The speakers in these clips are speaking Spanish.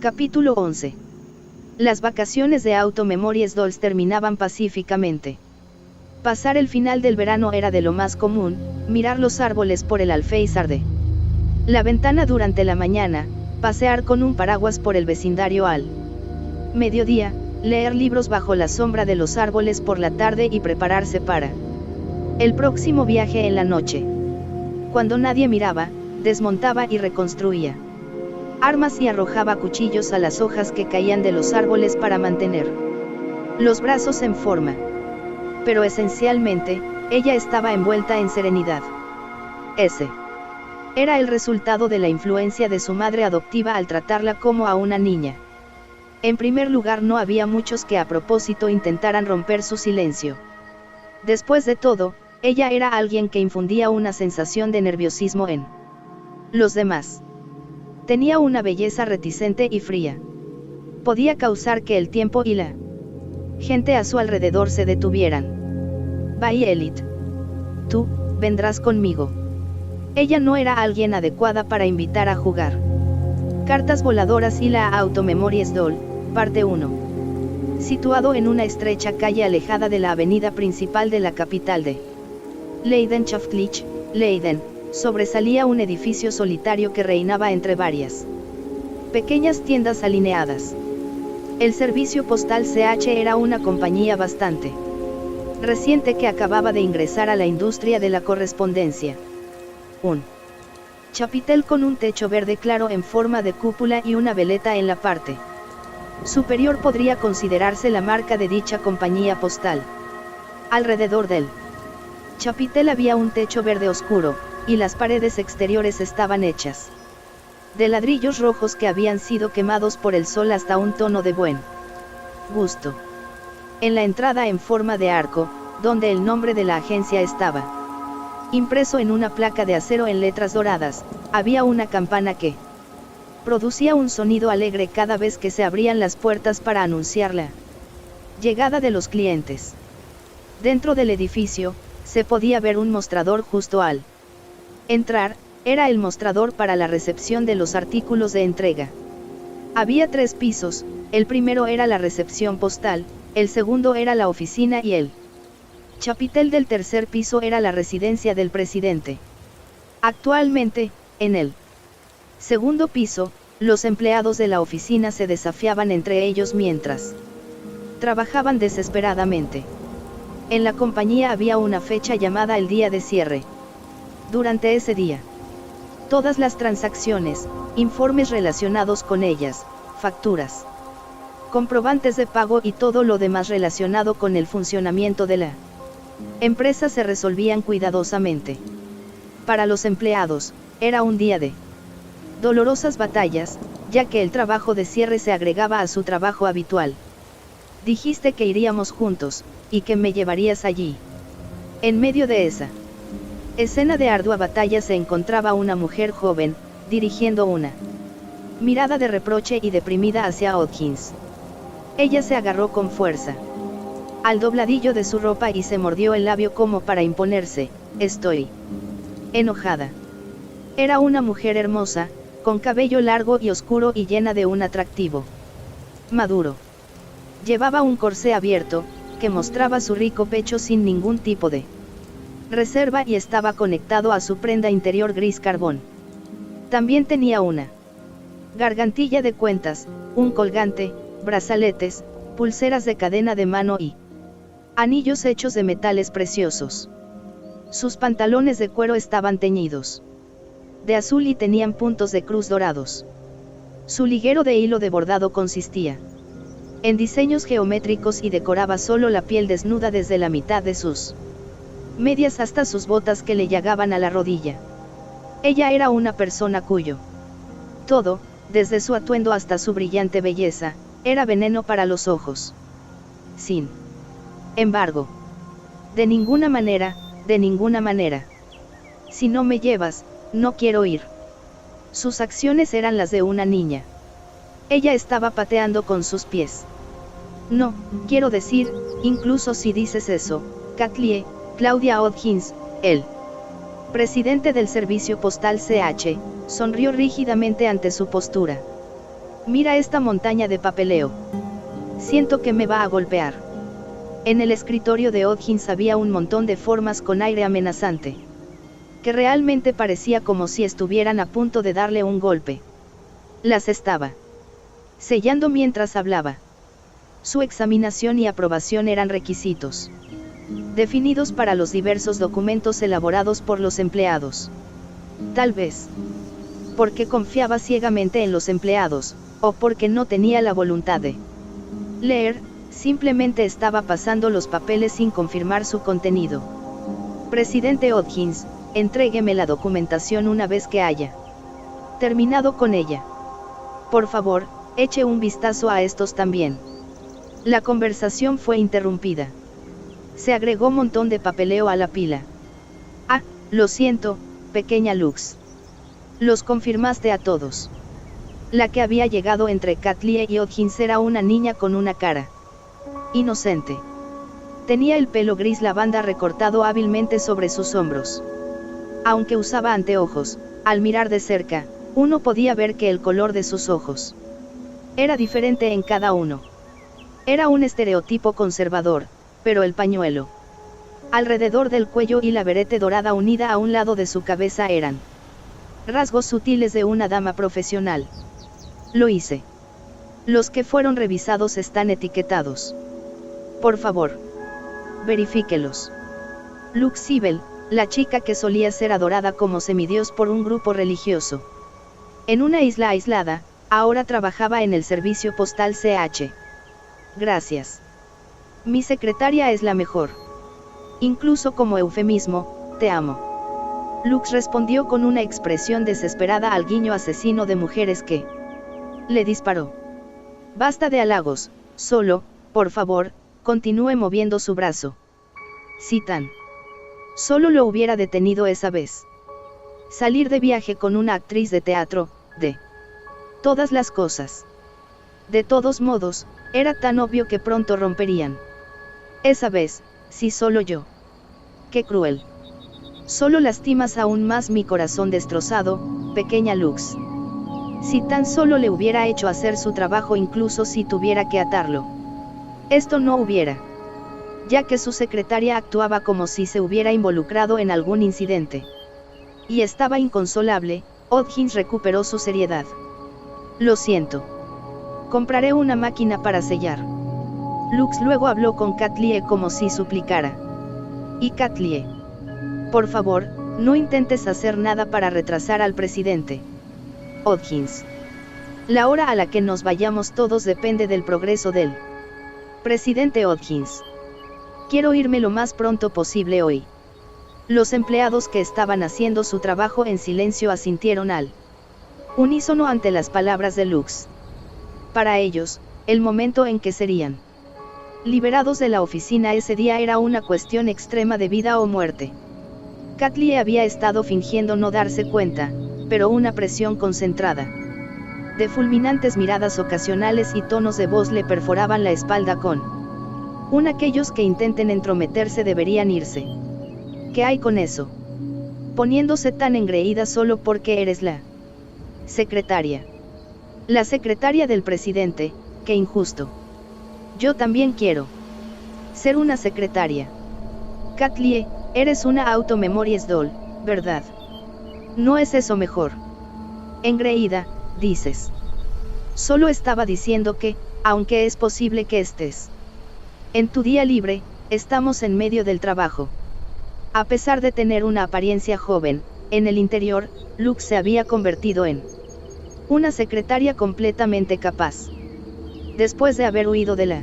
Capítulo 11. Las vacaciones de Auto Memories Dolls terminaban pacíficamente. Pasar el final del verano era de lo más común, mirar los árboles por el alféizar de la ventana durante la mañana, pasear con un paraguas por el vecindario al mediodía, leer libros bajo la sombra de los árboles por la tarde y prepararse para el próximo viaje en la noche. Cuando nadie miraba, desmontaba y reconstruía armas y arrojaba cuchillos a las hojas que caían de los árboles para mantener los brazos en forma. Pero esencialmente, ella estaba envuelta en serenidad. Ese era el resultado de la influencia de su madre adoptiva al tratarla como a una niña. En primer lugar, no había muchos que a propósito intentaran romper su silencio. Después de todo, ella era alguien que infundía una sensación de nerviosismo en los demás. Tenía una belleza reticente y fría. Podía causar que el tiempo y la gente a su alrededor se detuvieran. Violet. Tú, vendrás conmigo. Ella no era alguien adecuada para invitar a jugar cartas voladoras y la Auto Memories Doll, parte 1. Situado en una estrecha calle alejada de la avenida principal de la capital de Leidenschaftlich, Leiden, sobresalía un edificio solitario que reinaba entre varias pequeñas tiendas alineadas. El servicio postal CH era una compañía bastante reciente que acababa de ingresar a la industria de la correspondencia. Un chapitel con un techo verde claro en forma de cúpula y una veleta en la parte superior podría considerarse la marca de dicha compañía postal. Alrededor del chapitel había un techo verde oscuro, y las paredes exteriores estaban hechas de ladrillos rojos que habían sido quemados por el sol hasta un tono de buen gusto. En la entrada en forma de arco, donde el nombre de la agencia estaba impreso en una placa de acero en letras doradas, había una campana que producía un sonido alegre cada vez que se abrían las puertas para anunciar la llegada de los clientes. Dentro del edificio, se podía ver un mostrador justo al entrar. Era el mostrador para la recepción de los artículos de entrega. Había 3 pisos, el primero era la recepción postal, el segundo era la oficina y el chapitel del tercer piso era la residencia del presidente. Actualmente, en el segundo piso, los empleados de la oficina se desafiaban entre ellos mientras trabajaban desesperadamente. En la compañía había una fecha llamada el día de cierre. Durante ese día, todas las transacciones, informes relacionados con ellas, facturas, comprobantes de pago y todo lo demás relacionado con el funcionamiento de la empresa se resolvían cuidadosamente. Para los empleados, era un día de dolorosas batallas, ya que el trabajo de cierre se agregaba a su trabajo habitual. Dijiste que iríamos juntos, y que me llevarías allí. En medio de esa escena de ardua batalla se encontraba una mujer joven, dirigiendo una mirada de reproche y deprimida hacia Hodgins. Ella se agarró con fuerza al dobladillo de su ropa y se mordió el labio como para imponerse: estoy enojada. Era una mujer hermosa, con cabello largo y oscuro y llena de un atractivo maduro. Llevaba un corsé abierto, que mostraba su rico pecho sin ningún tipo de reserva y estaba conectado a su prenda interior gris carbón. También tenía una gargantilla de cuentas, un colgante, brazaletes, pulseras de cadena de mano y anillos hechos de metales preciosos. Sus pantalones de cuero estaban teñidos de azul y tenían puntos de cruz dorados. Su liguero de hilo de bordado consistía en diseños geométricos y decoraba solo la piel desnuda desde la mitad de sus medias hasta sus botas que le llegaban a la rodilla. Ella era una persona cuyo todo, desde su atuendo hasta su brillante belleza, era veneno para los ojos. Sin embargo, de ninguna manera, de ninguna manera. Si no me llevas, no quiero ir. Sus acciones eran las de una niña. Ella estaba pateando con sus pies. No, quiero decir, incluso si dices eso, Kathleen, Claudia Hodgins, el presidente del servicio postal CH, sonrió rígidamente ante su postura. Mira esta montaña de papeleo. Siento que me va a golpear. En el escritorio de Hodgins había un montón de formas con aire amenazante, que realmente parecía como si estuvieran a punto de darle un golpe. Las estaba sellando mientras hablaba. Su examinación y aprobación eran requisitos definidos para los diversos documentos elaborados por los empleados. Tal vez porque confiaba ciegamente en los empleados, o porque no tenía la voluntad de leer, simplemente estaba pasando los papeles sin confirmar su contenido. Presidente Hodgins, entrégueme la documentación una vez que haya terminado con ella. Por favor, eche un vistazo a estos también. La conversación fue interrumpida. Se agregó un montón de papeleo a la pila. Ah, lo siento, pequeña Lux. Los confirmaste a todos. La que había llegado entre Katlie y Hodgins era una niña con una cara inocente. Tenía el pelo gris lavanda recortado hábilmente sobre sus hombros. Aunque usaba anteojos, al mirar de cerca, uno podía ver que el color de sus ojos era diferente en cada uno. Era un estereotipo conservador, pero el pañuelo alrededor del cuello y la berete dorada unida a un lado de su cabeza eran rasgos sutiles de una dama profesional. Lo hice. Los que fueron revisados están etiquetados. Por favor, verifíquelos. Lux Sibel, la chica que solía ser adorada como semidios por un grupo religioso en una isla aislada, ahora trabajaba en el servicio postal CH. Gracias. Mi secretaria es la mejor. Incluso como eufemismo, te amo. Lux respondió con una expresión desesperada al guiño asesino de mujeres que le disparó. Basta de halagos, solo, por favor, continúe moviendo su brazo. Si tan solo lo hubiera detenido esa vez. Salir de viaje con una actriz de teatro, de todas las cosas. De todos modos, era tan obvio que pronto romperían. Esa vez, si solo yo. Qué cruel. Solo lastimas aún más mi corazón destrozado, pequeña Lux. Si tan solo le hubiera hecho hacer su trabajo incluso si tuviera que atarlo. Esto no hubiera. Ya que su secretaria actuaba como si se hubiera involucrado en algún incidente. Y estaba inconsolable, Hodgins recuperó su seriedad. Lo siento. Compraré una máquina para sellar. Lux luego habló con Katlie como si suplicara. Y Katlie. Por favor, no intentes hacer nada para retrasar al presidente. Hodgins. La hora a la que nos vayamos todos depende del progreso del presidente Hodgins. Quiero irme lo más pronto posible hoy. Los empleados que estaban haciendo su trabajo en silencio asintieron al unísono ante las palabras de Lux. Para ellos, el momento en que serían liberados de la oficina ese día era una cuestión extrema de vida o muerte. Katlie había estado fingiendo no darse cuenta, pero una presión concentrada de fulminantes miradas ocasionales y tonos de voz le perforaban la espalda con aquellos que intenten entrometerse deberían irse. ¿Qué hay con eso? Poniéndose tan engreída solo porque eres la secretaria. La secretaria del presidente, qué injusto. Yo también quiero ser una secretaria. Katlie, eres una auto-memories doll, ¿verdad? ¿No es eso mejor? Engreída, dices. Solo estaba diciendo que, aunque es posible que estés en tu día libre, estamos en medio del trabajo. A pesar de tener una apariencia joven, en el interior, Lux se había convertido en una secretaria completamente capaz. Después de haber huido de la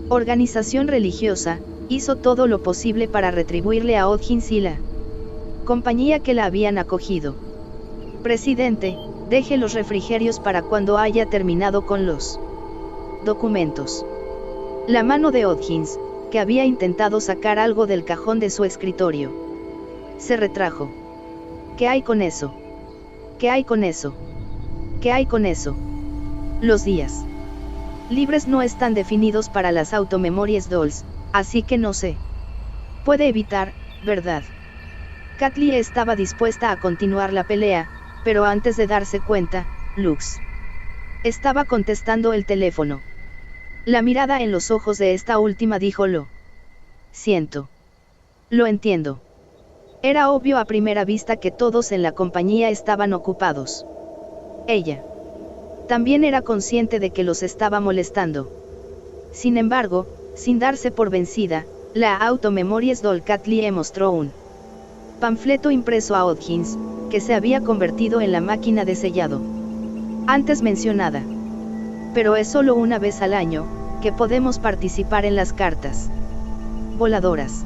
organización religiosa, hizo todo lo posible para retribuirle a Hodgins y la compañía que la habían acogido. Presidente, deje los refrigerios para cuando haya terminado con los documentos. La mano de Hodgins, que había intentado sacar algo del cajón de su escritorio, se retrajo. ¿Qué hay con eso? ¿Qué hay con eso? ¿Qué hay con eso? Los días libres no están definidos para las auto-memories dolls, así que no se puede evitar, ¿verdad? Katlie estaba dispuesta a continuar la pelea, pero antes de darse cuenta, Lux Estaba contestando el teléfono. La mirada en los ojos de esta última dijo: lo siento. Lo entiendo. Era obvio a primera vista que todos en la compañía estaban ocupados. Ella también era consciente de que los estaba molestando. Sin embargo, sin darse por vencida, la Auto-Memories Doll Kathleen mostró un panfleto impreso a Hodgins, que se había convertido en la máquina de sellado antes mencionada. Pero es solo una vez al año que podemos participar en las cartas voladoras.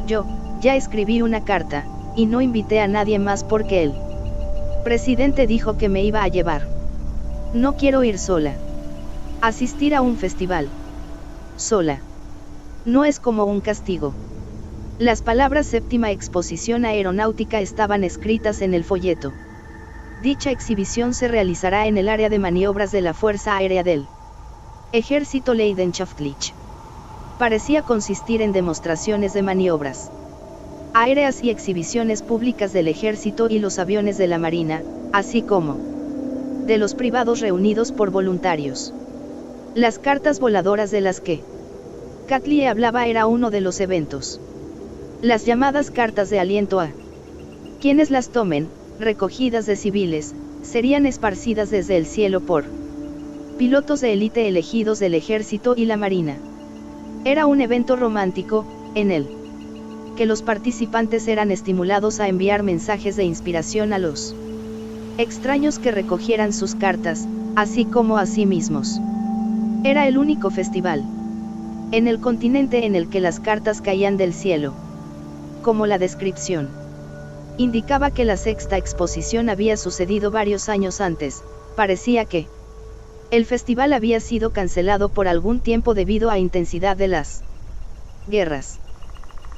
Yo ya escribí una carta, y no invité a nadie más porque el presidente dijo que me iba a llevar. No quiero ir sola. Asistir a un festival sola no es como un castigo. Las palabras séptima exposición aeronáutica estaban escritas en el folleto. Dicha exhibición se realizará en el área de maniobras de la Fuerza Aérea del Ejército Leidenschaftlich. Parecía consistir en demostraciones de maniobras aéreas y exhibiciones públicas del ejército y los aviones de la marina, así como de los privados reunidos por voluntarios. Las cartas voladoras de las que Kathleen hablaba era uno de los eventos. Las llamadas cartas de aliento a quienes las tomen, recogidas de civiles, serían esparcidas desde el cielo por pilotos de élite elegidos del ejército y la marina. Era un evento romántico, en el que los participantes eran estimulados a enviar mensajes de inspiración a los extraños que recogieran sus cartas, así como a sí mismos. Era el único festival en el continente en el que las cartas caían del cielo. Como la descripción indicaba que la sexta exposición había sucedido varios años antes, parecía que el festival había sido cancelado por algún tiempo debido a intensidad de las guerras.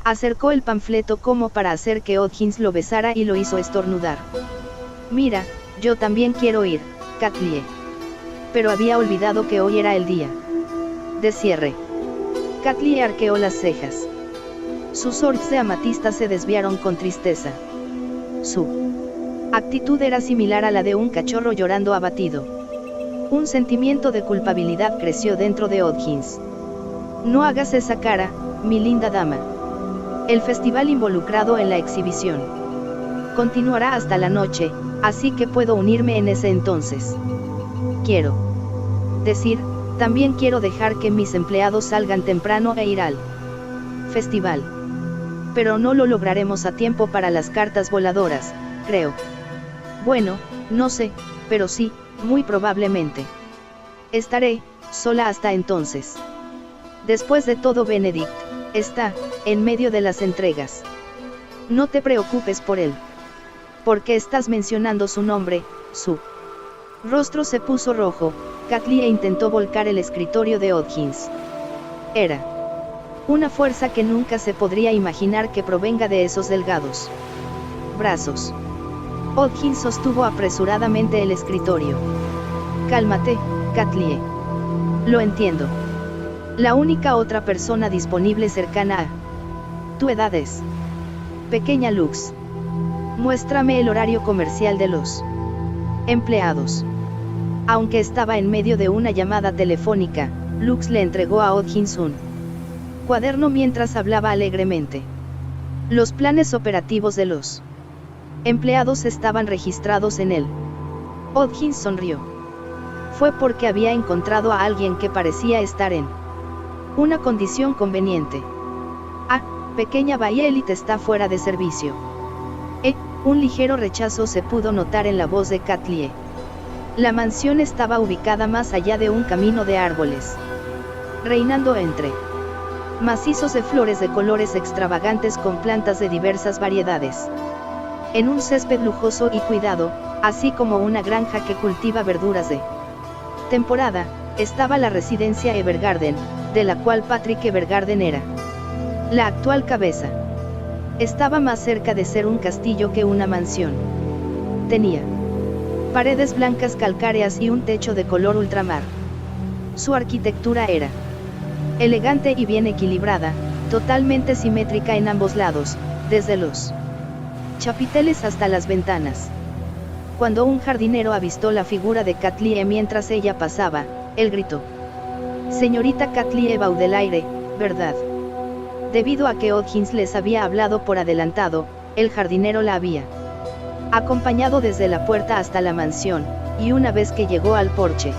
Acercó el panfleto como para hacer que Hodgins lo besara y lo hizo estornudar. Mira, yo también quiero ir, Kathleen. Pero había olvidado que hoy era el día de cierre. Kathleen arqueó las cejas. Sus ojos de amatista se desviaron con tristeza. Su actitud era similar a la de un cachorro llorando abatido. Un sentimiento de culpabilidad creció dentro de Hodgins. No hagas esa cara, mi linda dama. El festival involucrado en la exhibición continuará hasta la noche, así que puedo unirme en ese entonces. Quiero decir, también quiero dejar que mis empleados salgan temprano e ir al festival. Pero no lo lograremos a tiempo para las cartas voladoras, creo. Bueno, no sé, pero sí, muy probablemente. Estaré sola hasta entonces. Después de todo, Benedict está en medio de las entregas. No te preocupes por él. ¿Por qué estás mencionando su nombre? Su rostro se puso rojo. Kathleen intentó volcar el escritorio de Hodgins. Era una fuerza que nunca se podría imaginar que provenga de esos delgados brazos. Hodgins sostuvo apresuradamente el escritorio. Cálmate, Kathleen. Lo entiendo. La única otra persona disponible cercana a tu edad es pequeña Lux. Muéstrame el horario comercial de los empleados. Aunque estaba en medio de una llamada telefónica, Lux le entregó a Hodgins un cuaderno mientras hablaba alegremente. Los planes operativos de los empleados estaban registrados en él. Hodgins sonrió. Fue porque había encontrado a alguien que parecía estar en una condición conveniente. Ah, pequeña Bahía Elite está fuera de servicio. Un ligero rechazo se pudo notar en la voz de Kathleen. La mansión estaba ubicada más allá de un camino de árboles, reinando entre macizos de flores de colores extravagantes con plantas de diversas variedades. En un césped lujoso y cuidado, así como una granja que cultiva verduras de temporada, estaba la residencia Evergarden, de la cual Patrick Evergarden era la actual cabeza. Estaba más cerca de ser un castillo que una mansión. Tenía paredes blancas calcáreas y un techo de color ultramar. Su arquitectura era elegante y bien equilibrada, totalmente simétrica en ambos lados, desde los chapiteles hasta las ventanas. Cuando un jardinero avistó la figura de Katlie mientras ella pasaba, él gritó: «Señorita Katlie Baudelaire, ¿verdad?». Debido a que Hodgins les había hablado por adelantado, el jardinero la había acompañado desde la puerta hasta la mansión, y una vez que llegó al porche,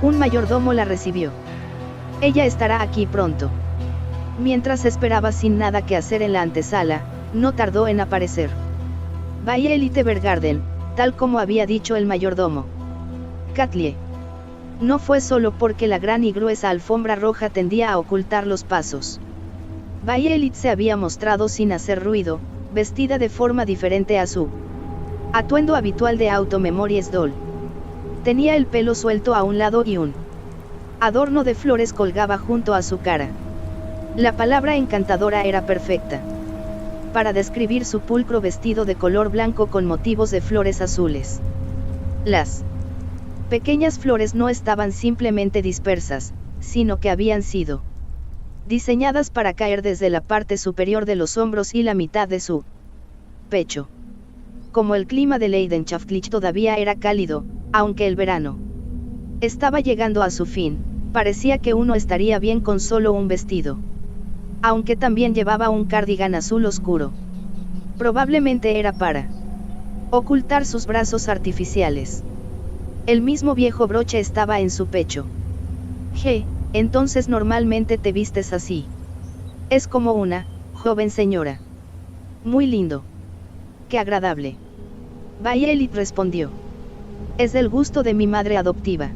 un mayordomo la recibió. «Ella estará aquí pronto». Mientras esperaba sin nada que hacer en la antesala, no tardó en aparecer Violet Evergarden, tal como había dicho el mayordomo. Katlie. No fue solo porque la gran y gruesa alfombra roja tendía a ocultar los pasos. Violet se había mostrado sin hacer ruido, vestida de forma diferente a su atuendo habitual de Auto Memories Doll. Tenía el pelo suelto a un lado y un adorno de flores colgaba junto a su cara. La palabra encantadora era perfecta para describir su pulcro vestido de color blanco con motivos de flores azules. Las pequeñas flores no estaban simplemente dispersas, sino que habían sido diseñadas para caer desde la parte superior de los hombros y la mitad de su pecho. Como el clima de Leidenschaftlich todavía era cálido, aunque el verano estaba llegando a su fin, parecía que uno estaría bien con solo un vestido. Aunque también llevaba un cardigan azul oscuro. Probablemente era para ocultar sus brazos artificiales. El mismo viejo broche estaba en su pecho. Entonces normalmente te vistes así. Es como una joven señora. Muy lindo. Qué agradable. Violet respondió. Es del gusto de mi madre adoptiva.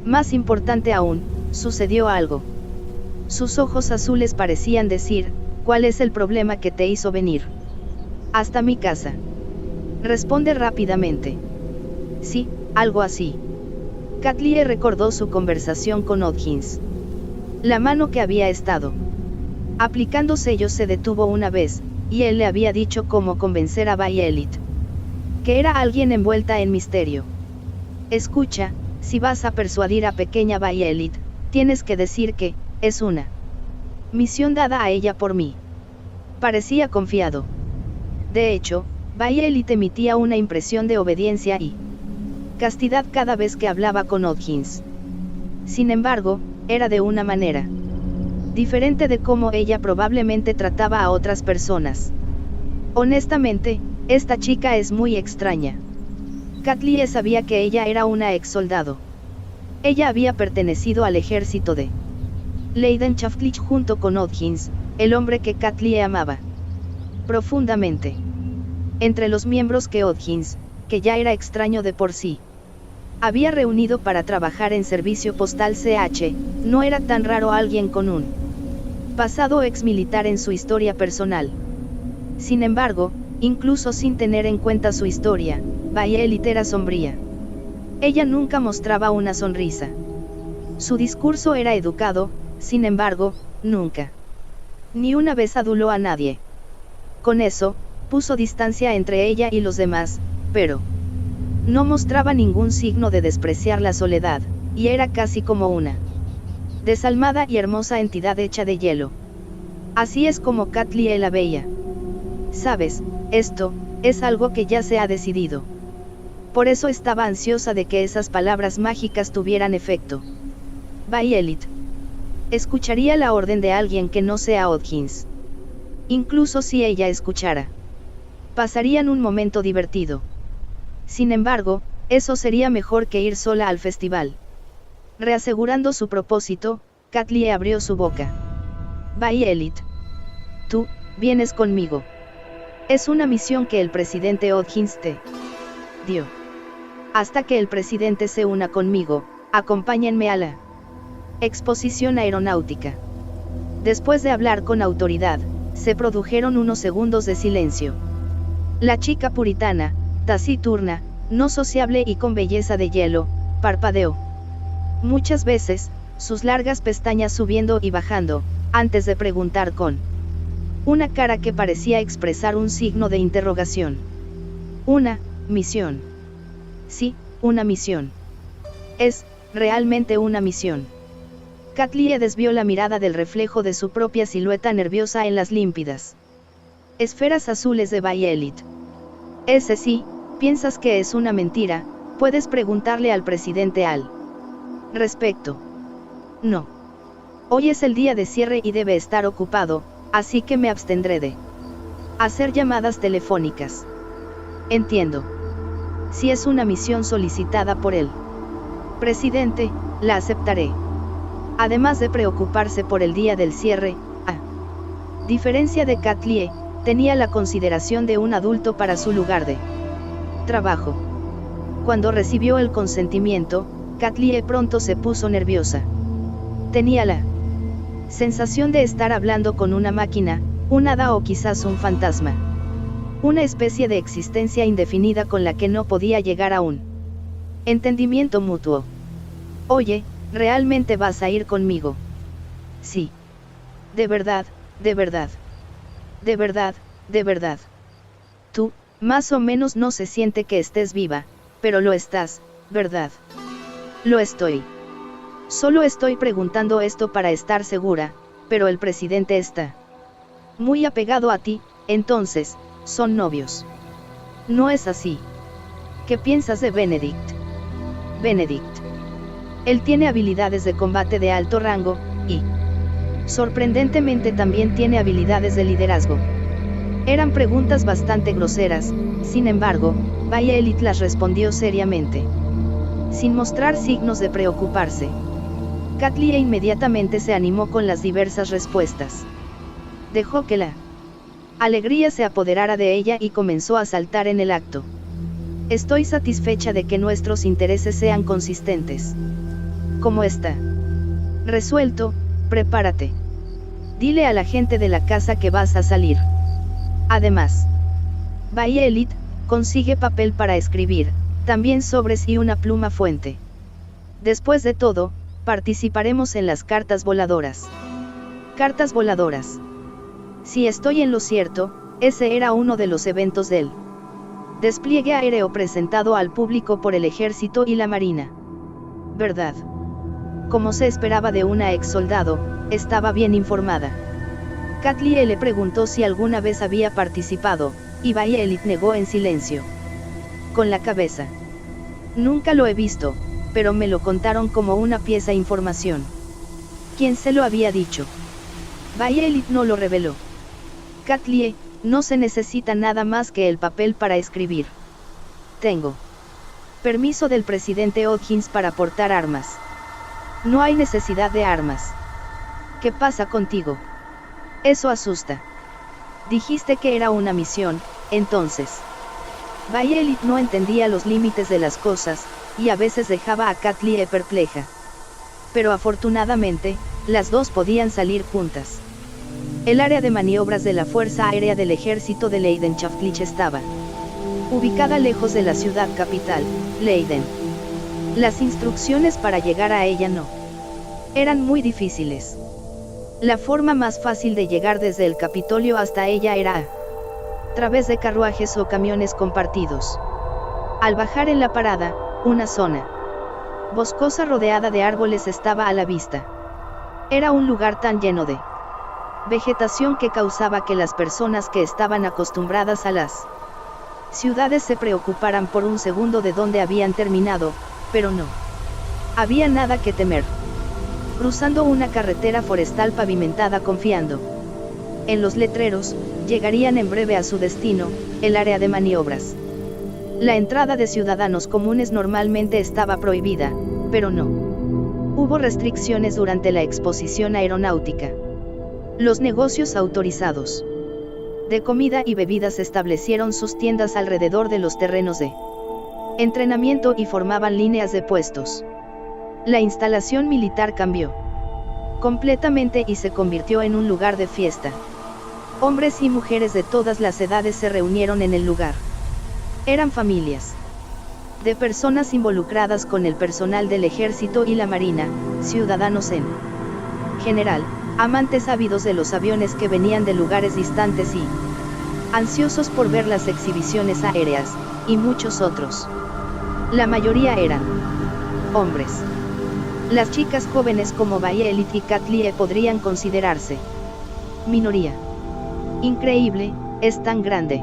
Más importante aún, sucedió algo. Sus ojos azules parecían decir: ¿cuál es el problema que te hizo venir hasta mi casa? Responde rápidamente. Sí, algo así. Katlie recordó su conversación con Hodgins. La mano que había estado aplicando sellos se detuvo una vez, y él le había dicho cómo convencer a Violet. Que era alguien envuelta en misterio. Escucha, si vas a persuadir a pequeña Violet, tienes que decir que es una misión dada a ella por mí. Parecía confiado. De hecho, Violet emitía una impresión de obediencia y castidad cada vez que hablaba con Hodgins. Sin embargo, era de una manera diferente de cómo ella probablemente trataba a otras personas. Honestamente, esta chica es muy extraña. Katlie sabía que ella era una ex soldado. Ella había pertenecido al ejército de Leidenschaftlich junto con Hodgins, el hombre que Katlie amaba profundamente. Entre los miembros que Hodgins, que ya era extraño de por sí, había reunido para trabajar en servicio postal CH, no era tan raro alguien con un pasado ex-militar en su historia personal. Sin embargo, incluso sin tener en cuenta su historia, Violet era sombría. Ella nunca mostraba una sonrisa. Su discurso era educado, sin embargo, nunca ni una vez aduló a nadie. Con eso, puso distancia entre ella y los demás, pero no mostraba ningún signo de despreciar la soledad, y era casi como una desalmada y hermosa entidad hecha de hielo. Así es como Katlie la veía. Sabes, esto es algo que ya se ha decidido. Por eso estaba ansiosa de que esas palabras mágicas tuvieran efecto. Violet escucharía la orden de alguien que no sea Hodgins. Incluso si ella escuchara, pasarían un momento divertido. Sin embargo, eso sería mejor que ir sola al festival. Reasegurando su propósito, Katlie abrió su boca. Violet, tú vienes conmigo. Es una misión que el presidente Hodgins te dio. Hasta que el presidente se una conmigo, acompáñenme a la exposición aeronáutica. Después de hablar con autoridad, se produjeron unos segundos de silencio. La chica puritana, taciturna, no sociable y con belleza de hielo, parpadeó muchas veces, sus largas pestañas subiendo y bajando, antes de preguntar con una cara que parecía expresar un signo de interrogación. ¿Una misión? Sí, una misión. Es realmente una misión. Katlie desvió la mirada del reflejo de su propia silueta nerviosa en las límpidas esferas azules de Violet. Ese sí, piensas que es una mentira, puedes preguntarle al presidente al respecto. No. Hoy es el día de cierre y debe estar ocupado, así que me abstendré de hacer llamadas telefónicas. Entiendo. Si es una misión solicitada por el presidente, la aceptaré. Además de preocuparse por el día del cierre, a diferencia de Katlie, tenía la consideración de un adulto para su lugar de trabajo. Cuando recibió el consentimiento, Katlie pronto se puso nerviosa. Tenía la sensación de estar hablando con una máquina, un hada o quizás un fantasma. Una especie de existencia indefinida con la que no podía llegar a un entendimiento mutuo. Oye, ¿realmente vas a ir conmigo? Sí. De verdad, de verdad. De verdad, de verdad. Tú, más o menos no se siente que estés viva, pero lo estás, ¿verdad? Lo estoy. Solo estoy preguntando esto para estar segura, pero el presidente está muy apegado a ti, entonces, son novios. No es así. ¿Qué piensas de Benedict? Benedict. Él tiene habilidades de combate de alto rango, y sorprendentemente también tiene habilidades de liderazgo. Eran preguntas bastante groseras, sin embargo, Violet las respondió seriamente, sin mostrar signos de preocuparse. Katlie inmediatamente se animó con las diversas respuestas. Dejó que la alegría se apoderara de ella y comenzó a saltar en el acto. Estoy satisfecha de que nuestros intereses sean consistentes. ¿Cómo está? Resuelto, prepárate. Dile a la gente de la casa que vas a salir. Además, Violet, consigue papel para escribir, también sobres y una pluma fuente. Después de todo, participaremos en las cartas voladoras. Cartas voladoras. Si estoy en lo cierto, ese era uno de los eventos del despliegue aéreo presentado al público por el ejército y la marina. ¿Verdad? Como se esperaba de una ex soldado, estaba bien informada. Katlie le preguntó si alguna vez había participado, y Violet negó en silencio. Con la cabeza. Nunca lo he visto, pero me lo contaron como una pieza información. ¿Quién se lo había dicho? Violet no lo reveló. Katlie, no se necesita nada más que el papel para escribir. Tengo permiso del presidente Hodgins para portar armas. No hay necesidad de armas. ¿Qué pasa contigo? Eso asusta. Dijiste que era una misión, entonces. Violet no entendía los límites de las cosas, y a veces dejaba a Katlie perpleja. Pero afortunadamente, las dos podían salir juntas. El área de maniobras de la Fuerza Aérea del Ejército de Leidenschaftlich estaba ubicada lejos de la ciudad capital, Leiden. Las instrucciones para llegar a ella no eran muy difíciles. La forma más fácil de llegar desde el Capitolio hasta ella era a través de carruajes o camiones compartidos. Al bajar en la parada, una zona boscosa rodeada de árboles estaba a la vista. Era un lugar tan lleno de vegetación que causaba que las personas que estaban acostumbradas a las ciudades se preocuparan por un segundo de dónde habían terminado, pero no había nada que temer. Cruzando una carretera forestal pavimentada confiando en los letreros, llegarían en breve a su destino, el área de maniobras. La entrada de ciudadanos comunes normalmente estaba prohibida, pero no hubo restricciones durante la exposición aeronáutica. Los negocios autorizados de comida y bebidas establecieron sus tiendas alrededor de los terrenos de entrenamiento y formaban líneas de puestos. La instalación militar cambió completamente y se convirtió en un lugar de fiesta. Hombres y mujeres de todas las edades se reunieron en el lugar. Eran familias de personas involucradas con el personal del ejército y la marina, ciudadanos en general, amantes ávidos de los aviones que venían de lugares distantes y ansiosos por ver las exhibiciones aéreas, y muchos otros. La mayoría eran hombres. Las chicas jóvenes como Violet y Katlie podrían considerarse minoría. Increíble, es tan grande.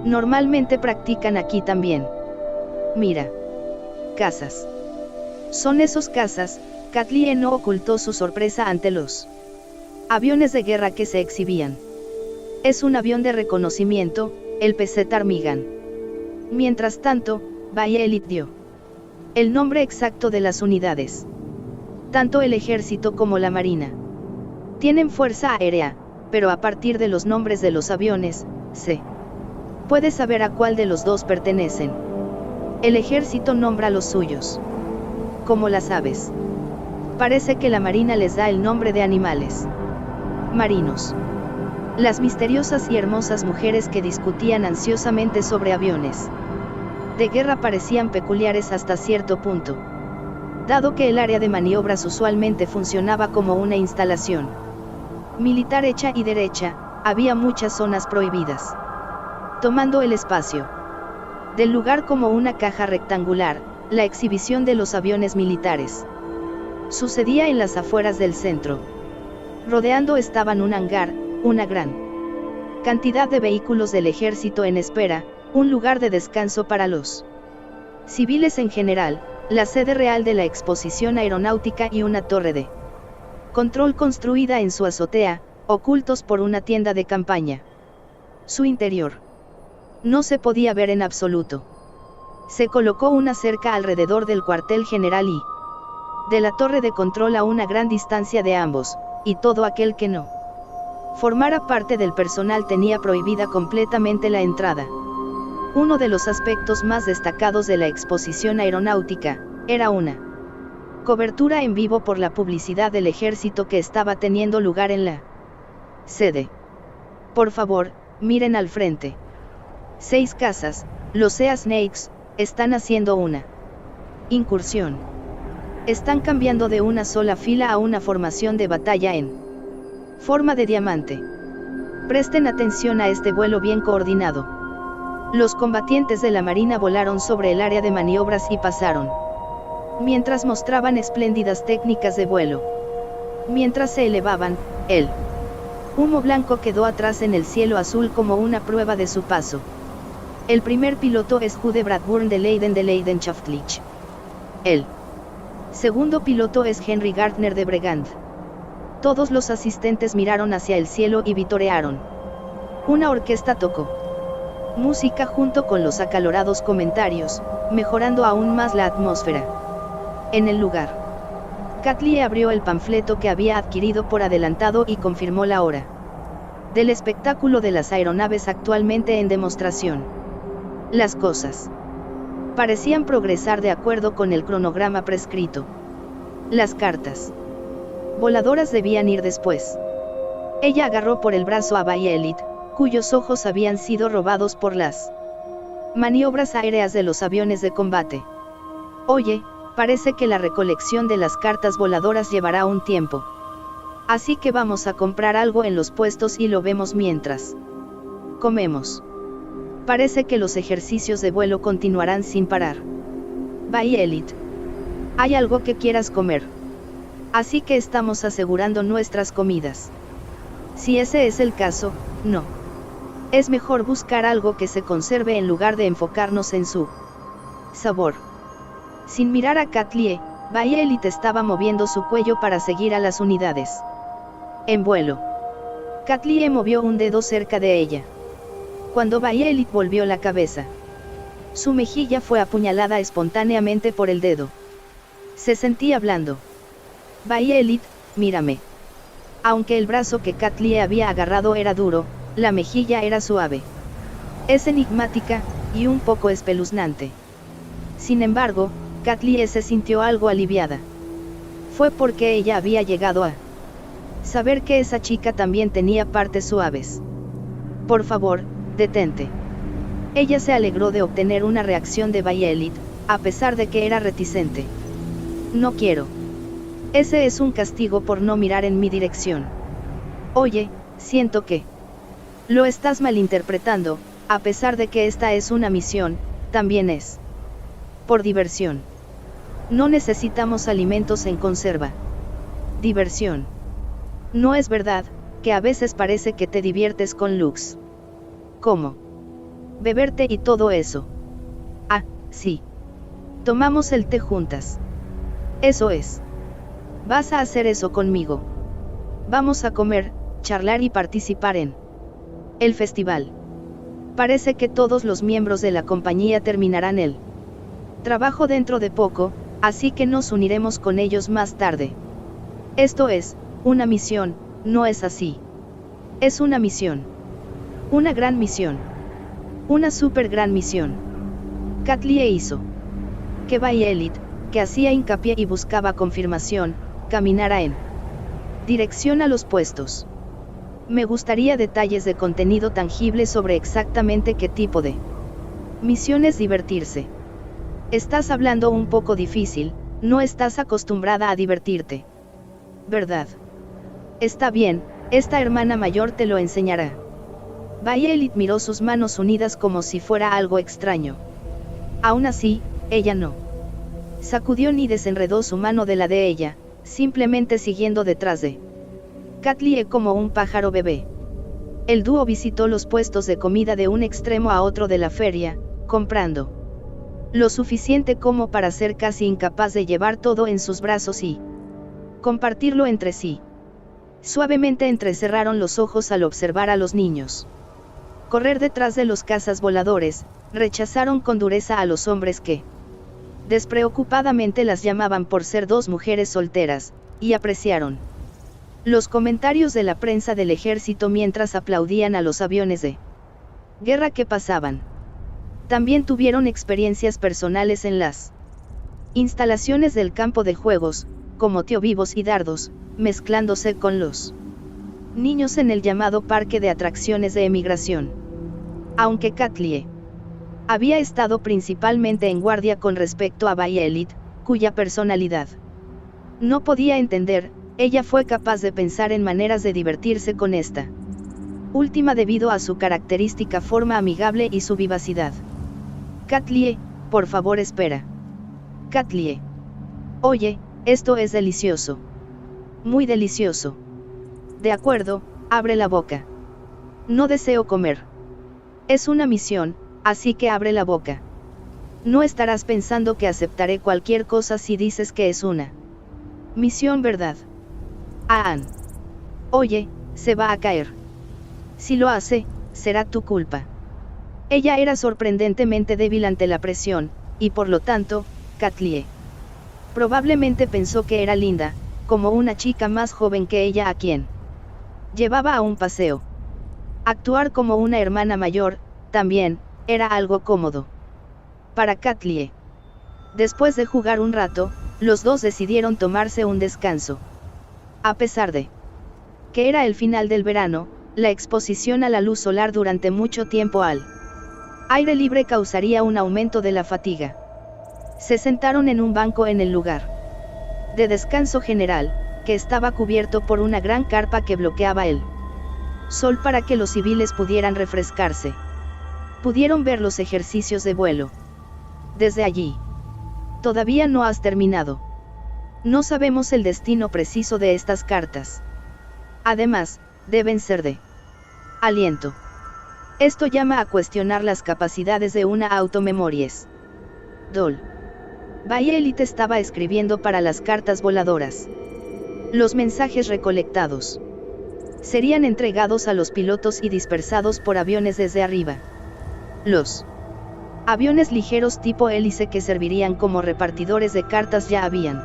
Normalmente practican aquí también. Mira. Cazas. Son esos cazas. Kathleen no ocultó su sorpresa ante los aviones de guerra que se exhibían. Es un avión de reconocimiento, el PC Ptarmigan. Mientras tanto, Bayelit dio el nombre exacto de las unidades. Tanto el ejército como la marina tienen fuerza aérea, pero a partir de los nombres de los aviones, se puede saber a cuál de los dos pertenecen. El ejército nombra los suyos como las aves. Parece que la marina les da el nombre de animales marinos. Las misteriosas y hermosas mujeres que discutían ansiosamente sobre aviones de guerra parecían peculiares hasta cierto punto, dado que el área de maniobras usualmente funcionaba como una instalación militar hecha y derecha. Había muchas zonas prohibidas, tomando el espacio del lugar como una caja rectangular. La exhibición de los aviones militares sucedía en las afueras del centro. Rodeando estaban un hangar, una gran cantidad de vehículos del ejército en espera, un lugar de descanso para los civiles en general, la sede real de la exposición aeronáutica y una torre de control construida en su azotea, ocultos por una tienda de campaña. Su interior no se podía ver en absoluto. Se colocó una cerca alrededor del cuartel general y de la torre de control a una gran distancia de ambos, y todo aquel que no formara parte del personal tenía prohibida completamente la entrada. Uno de los aspectos más destacados de la exposición aeronáutica era una cobertura en vivo por la publicidad del ejército que estaba teniendo lugar en la sede. Por favor, miren al frente. 6 cazas, los Sea Snakes, están haciendo una incursión. Están cambiando de una sola fila a una formación de batalla en forma de diamante. Presten atención a este vuelo bien coordinado. Los combatientes de la Marina volaron sobre el área de maniobras y pasaron, mientras mostraban espléndidas técnicas de vuelo. Mientras se elevaban, el humo blanco quedó atrás en el cielo azul como una prueba de su paso. El primer piloto es Jude Bradburn de Leidenschaftlich. El segundo piloto es Henry Gardner de Bregand. Todos los asistentes miraron hacia el cielo y vitorearon. Una orquesta tocó música junto con los acalorados comentarios, mejorando aún más la atmósfera en el lugar. Kathleen abrió el panfleto que había adquirido por adelantado y confirmó la hora del espectáculo de las aeronaves actualmente en demostración. Las cosas parecían progresar de acuerdo con el cronograma prescrito. Las cartas voladoras debían ir después. Ella agarró por el brazo a Bayelit, cuyos ojos habían sido robados por las maniobras aéreas de los aviones de combate. Oye, parece que la recolección de las cartas voladoras llevará un tiempo. Así que vamos a comprar algo en los puestos y lo vemos mientras comemos. Parece que los ejercicios de vuelo continuarán sin parar. Bayelit, ¿hay algo que quieras comer? Así que estamos asegurando nuestras comidas. Si ese es el caso, no. Es mejor buscar algo que se conserve en lugar de enfocarnos en su sabor. Sin mirar a Kathleen, Bayelit estaba moviendo su cuello para seguir a las unidades en vuelo. Kathleen movió un dedo cerca de ella. Cuando Bayelit volvió la cabeza, su mejilla fue apuñalada espontáneamente por el dedo. Se sentía blando. Bayelit, mírame. Aunque el brazo que Kathleen había agarrado era duro, la mejilla era suave. Es enigmática, y un poco espeluznante. Sin embargo, Kathleen se sintió algo aliviada. Fue porque ella había llegado a saber que esa chica también tenía partes suaves. Por favor, detente. Ella se alegró de obtener una reacción de Bayelit, a pesar de que era reticente. No quiero. Ese es un castigo por no mirar en mi dirección. Oye, siento que lo estás malinterpretando, a pesar de que esta es una misión, también es por diversión. No necesitamos alimentos en conserva. Diversión. No es verdad, que a veces parece que te diviertes con Lux. ¿Cómo? Beber té y todo eso. Ah, sí. Tomamos el té juntas. Eso es. Vas a hacer eso conmigo. Vamos a comer, charlar y participar en el festival. Parece que todos los miembros de la compañía terminarán el trabajo dentro de poco, así que nos uniremos con ellos más tarde. Esto es una misión, ¿no es así? Es una misión. Una gran misión. Una super gran misión. Katlie hizo que Violet, que hacía hincapié y buscaba confirmación, caminara en dirección a los puestos. Me gustaría detalles de contenido tangible sobre exactamente qué tipo de misiones divertirse. Estás hablando un poco difícil, no estás acostumbrada a divertirte. ¿Verdad? Está bien, esta hermana mayor te lo enseñará. Violet miró sus manos unidas como si fuera algo extraño. Aún así, ella no sacudió ni desenredó su mano de la de ella, simplemente siguiendo detrás de Katlie como un pájaro bebé. El dúo visitó los puestos de comida de un extremo a otro de la feria, comprando lo suficiente como para ser casi incapaz de llevar todo en sus brazos y compartirlo entre sí. Suavemente entrecerraron los ojos al observar a los niños correr detrás de los cazas voladores, rechazaron con dureza a los hombres que despreocupadamente las llamaban por ser dos mujeres solteras, y apreciaron los comentarios de la prensa del ejército mientras aplaudían a los aviones de guerra que pasaban. También tuvieron experiencias personales en las instalaciones del campo de juegos, como vivos y dardos, mezclándose con los niños en el llamado parque de atracciones de emigración. Aunque Katlie había estado principalmente en guardia con respecto a Violet, cuya personalidad no podía entender, ella fue capaz de pensar en maneras de divertirse con esta última debido a su característica forma amigable y su vivacidad. Katlie, por favor espera. Katlie. Oye, esto es delicioso. Muy delicioso. De acuerdo, abre la boca. No deseo comer. Es una misión, así que abre la boca. No estarás pensando que aceptaré cualquier cosa si dices que es una misión, ¿verdad? Ann. Oye, se va a caer. Si lo hace, será tu culpa. Ella era sorprendentemente débil ante la presión, y por lo tanto, Katlie probablemente pensó que era linda, como una chica más joven que ella a quien llevaba a un paseo. Actuar como una hermana mayor, también, era algo cómodo para Katlie. Después de jugar un rato, los dos decidieron tomarse un descanso. A pesar de que era el final del verano, la exposición a la luz solar durante mucho tiempo al aire libre causaría un aumento de la fatiga. Se sentaron en un banco en el lugar de descanso general, que estaba cubierto por una gran carpa que bloqueaba el sol para que los civiles pudieran refrescarse. Pudieron ver los ejercicios de vuelo desde allí. Todavía no has terminado. No sabemos el destino preciso de estas cartas. Además, deben ser de aliento. Esto llama a cuestionar las capacidades de una automemories. Dol. Violet estaba escribiendo para las cartas voladoras. Los mensajes recolectados serían entregados a los pilotos y dispersados por aviones desde arriba. Los aviones ligeros tipo hélice que servirían como repartidores de cartas ya habían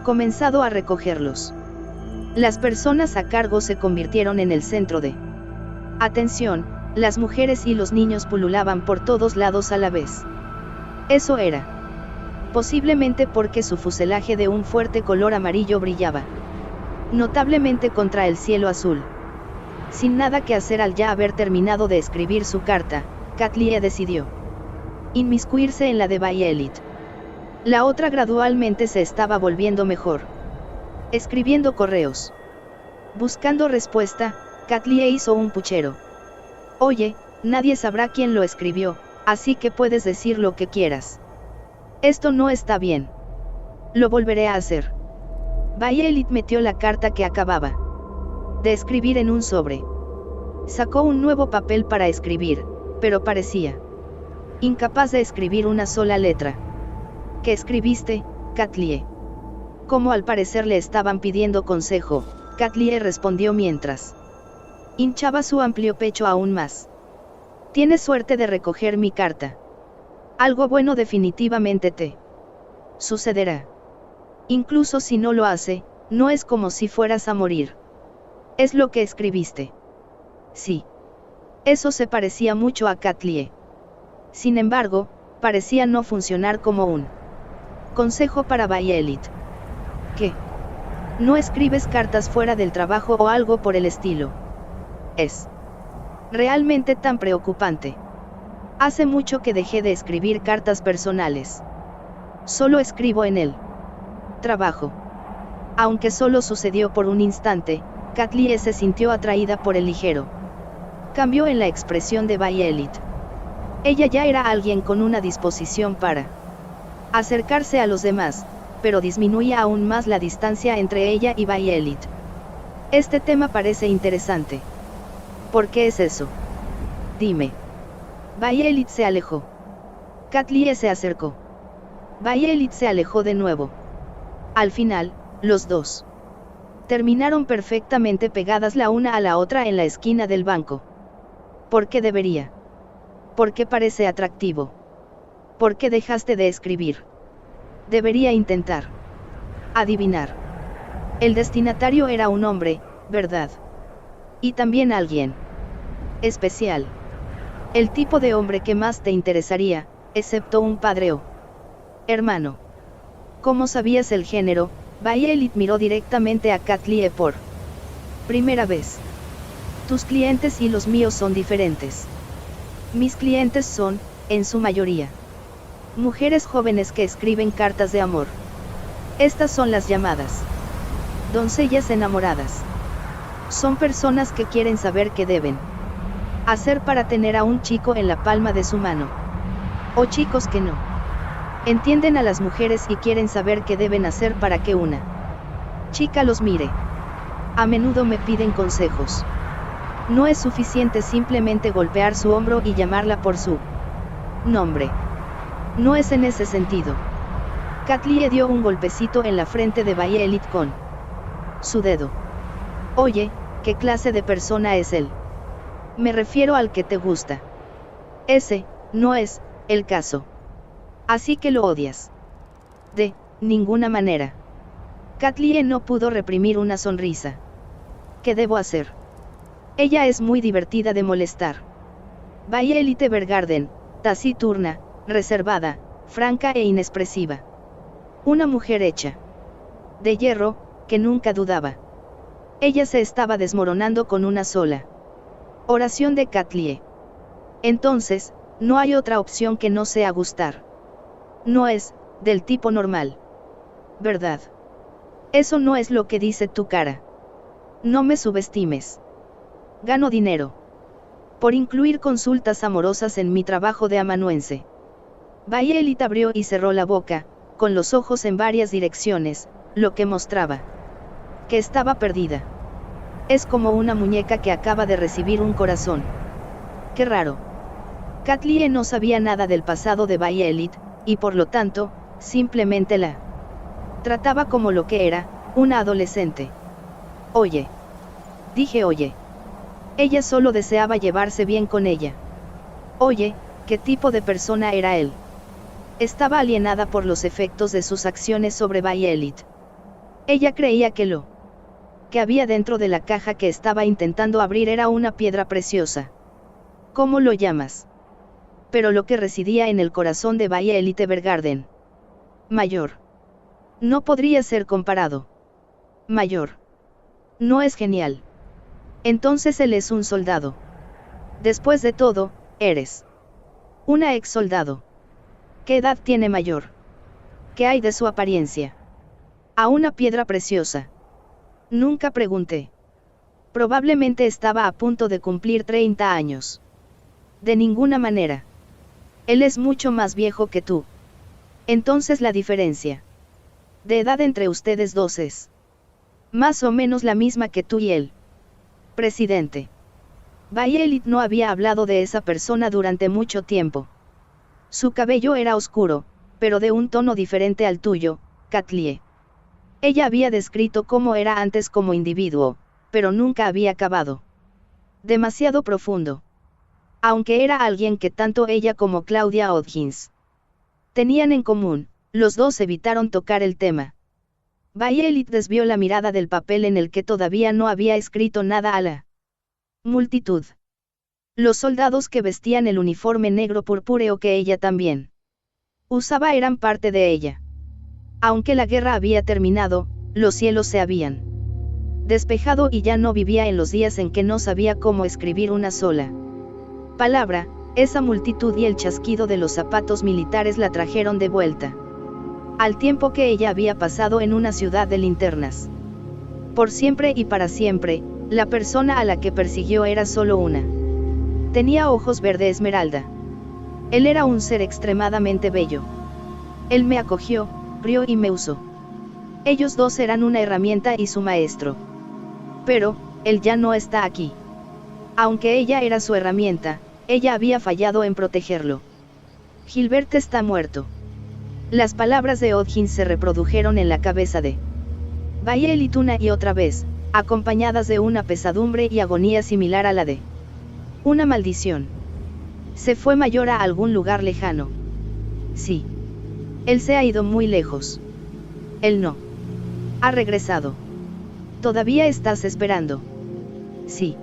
comenzado a recogerlos. Las personas a cargo se convirtieron en el centro de atención, las mujeres y los niños pululaban por todos lados a la vez. Eso era posiblemente porque su fuselaje de un fuerte color amarillo brillaba notablemente contra el cielo azul. Sin nada que hacer al ya haber terminado de escribir su carta, Katlie decidió inmiscuirse en la de Violet. La otra gradualmente se estaba volviendo mejor. Escribiendo correos. Buscando respuesta, Katlie hizo un puchero. Oye, nadie sabrá quién lo escribió, así que puedes decir lo que quieras. Esto no está bien. Lo volveré a hacer. Violet metió la carta que acababa de escribir en un sobre. Sacó un nuevo papel para escribir, pero parecía incapaz de escribir una sola letra. ¿Qué escribiste, Katlie? Como al parecer le estaban pidiendo consejo, Katlie respondió mientras hinchaba su amplio pecho aún más. Tienes suerte de recoger mi carta. Algo bueno definitivamente te sucederá. Incluso si no lo hace, no es como si fueras a morir. Es lo que escribiste. Sí. Eso se parecía mucho a Katlie. Sin embargo, parecía no funcionar como un consejo para Violet. ¿Qué? ¿No escribes cartas fuera del trabajo o algo por el estilo? ¿Es realmente tan preocupante? Hace mucho que dejé de escribir cartas personales. Solo escribo en el trabajo. Aunque solo sucedió por un instante, Katlie se sintió atraída por el ligero cambio en la expresión de Violet. Ella ya era alguien con una disposición para acercarse a los demás, pero disminuía aún más la distancia entre ella y Violet. Este tema parece interesante. ¿Por qué es eso? Dime. Violet se alejó. Katlie se acercó. Violet se alejó de nuevo. Al final, los dos terminaron perfectamente pegadas la una a la otra en la esquina del banco. ¿Por qué debería? ¿Por qué parece atractivo? ¿Por qué dejaste de escribir? Debería intentar adivinar. El destinatario era un hombre, ¿verdad? Y también alguien especial. El tipo de hombre que más te interesaría, excepto un padre o hermano. ¿Cómo sabías el género? Violet miró directamente a Katlie por primera vez. Tus clientes y los míos son diferentes. Mis clientes son, en su mayoría, mujeres jóvenes que escriben cartas de amor. Estas son las llamadas doncellas enamoradas. Son personas que quieren saber qué deben hacer para tener a un chico en la palma de su mano. O chicos que no entienden a las mujeres y quieren saber qué deben hacer para que una chica los mire. A menudo me piden consejos. No es suficiente simplemente golpear su hombro y llamarla por su nombre. No es en ese sentido. Katlie dio un golpecito en la frente de Violet con su dedo. Oye, ¿qué clase de persona es él? Me refiero al que te gusta. Ese, no es, el caso. Así que lo odias. De ninguna manera. Katlie no pudo reprimir una sonrisa. ¿Qué debo hacer? Ella es muy divertida de molestar. Violet Evergarden, taciturna, reservada, franca e inexpresiva. Una mujer hecha de hierro, que nunca dudaba. Ella se estaba desmoronando con una sola oración de Katlie. Entonces, no hay otra opción que no sea gustar. No es, del tipo normal. ¿Verdad? Eso no es lo que dice tu cara. No me subestimes. Gano dinero por incluir consultas amorosas en mi trabajo de amanuense. Violet abrió y cerró la boca, con los ojos en varias direcciones, lo que mostraba que estaba perdida. Es como una muñeca que acaba de recibir un corazón. Qué raro. Katlie no sabía nada del pasado de Violet, y por lo tanto, simplemente la trataba como lo que era, una adolescente. Oye. Dije oye. Ella solo deseaba llevarse bien con ella. Oye, ¿qué tipo de persona era él? Estaba alienada por los efectos de sus acciones sobre Violet. Ella creía que lo que había dentro de la caja que estaba intentando abrir era una piedra preciosa. ¿Cómo lo llamas? Pero lo que residía en el corazón de Violet Evergarden. Mayor. No podría ser comparado. Mayor. No es genial. Entonces él es un soldado. Después de todo, eres una ex soldado. ¿Qué edad tiene Mayor? ¿Qué hay de su apariencia? A una piedra preciosa. Nunca pregunté. Probablemente estaba a punto de cumplir 30 años. De ninguna manera. Él es mucho más viejo que tú. Entonces la diferencia de edad entre ustedes dos es más o menos la misma que tú y él. Presidente. Violet no había hablado de esa persona durante mucho tiempo. Su cabello era oscuro, pero de un tono diferente al tuyo, Katlie. Ella había descrito cómo era antes como individuo, pero nunca había acabado. Demasiado profundo. Aunque era alguien que tanto ella como Claudia Hodgins tenían en común, los dos evitaron tocar el tema. Violet desvió la mirada del papel en el que todavía no había escrito nada a la multitud. Los soldados que vestían el uniforme negro purpúreo que ella también usaba eran parte de ella. Aunque la guerra había terminado, los cielos se habían despejado y ya no vivía en los días en que no sabía cómo escribir una sola palabra. Esa multitud y el chasquido de los zapatos militares la trajeron de vuelta al tiempo que ella había pasado en una ciudad de linternas. Por siempre y para siempre, la persona a la que persiguió era solo una. Tenía ojos verde esmeralda. Él era un ser extremadamente bello. Él me acogió, crió y me usó. Ellos dos eran una herramienta y su maestro. Pero, él ya no está aquí. Aunque ella era su herramienta, ella había fallado en protegerlo. Gilbert está muerto. Las palabras de Hodgins se reprodujeron en la cabeza de Violet una y otra vez, acompañadas de una pesadumbre y agonía similar a la de una maldición. Se fue mayor a algún lugar lejano. Sí. Él se ha ido muy lejos. Él no ha regresado. ¿Todavía estás esperando? Sí.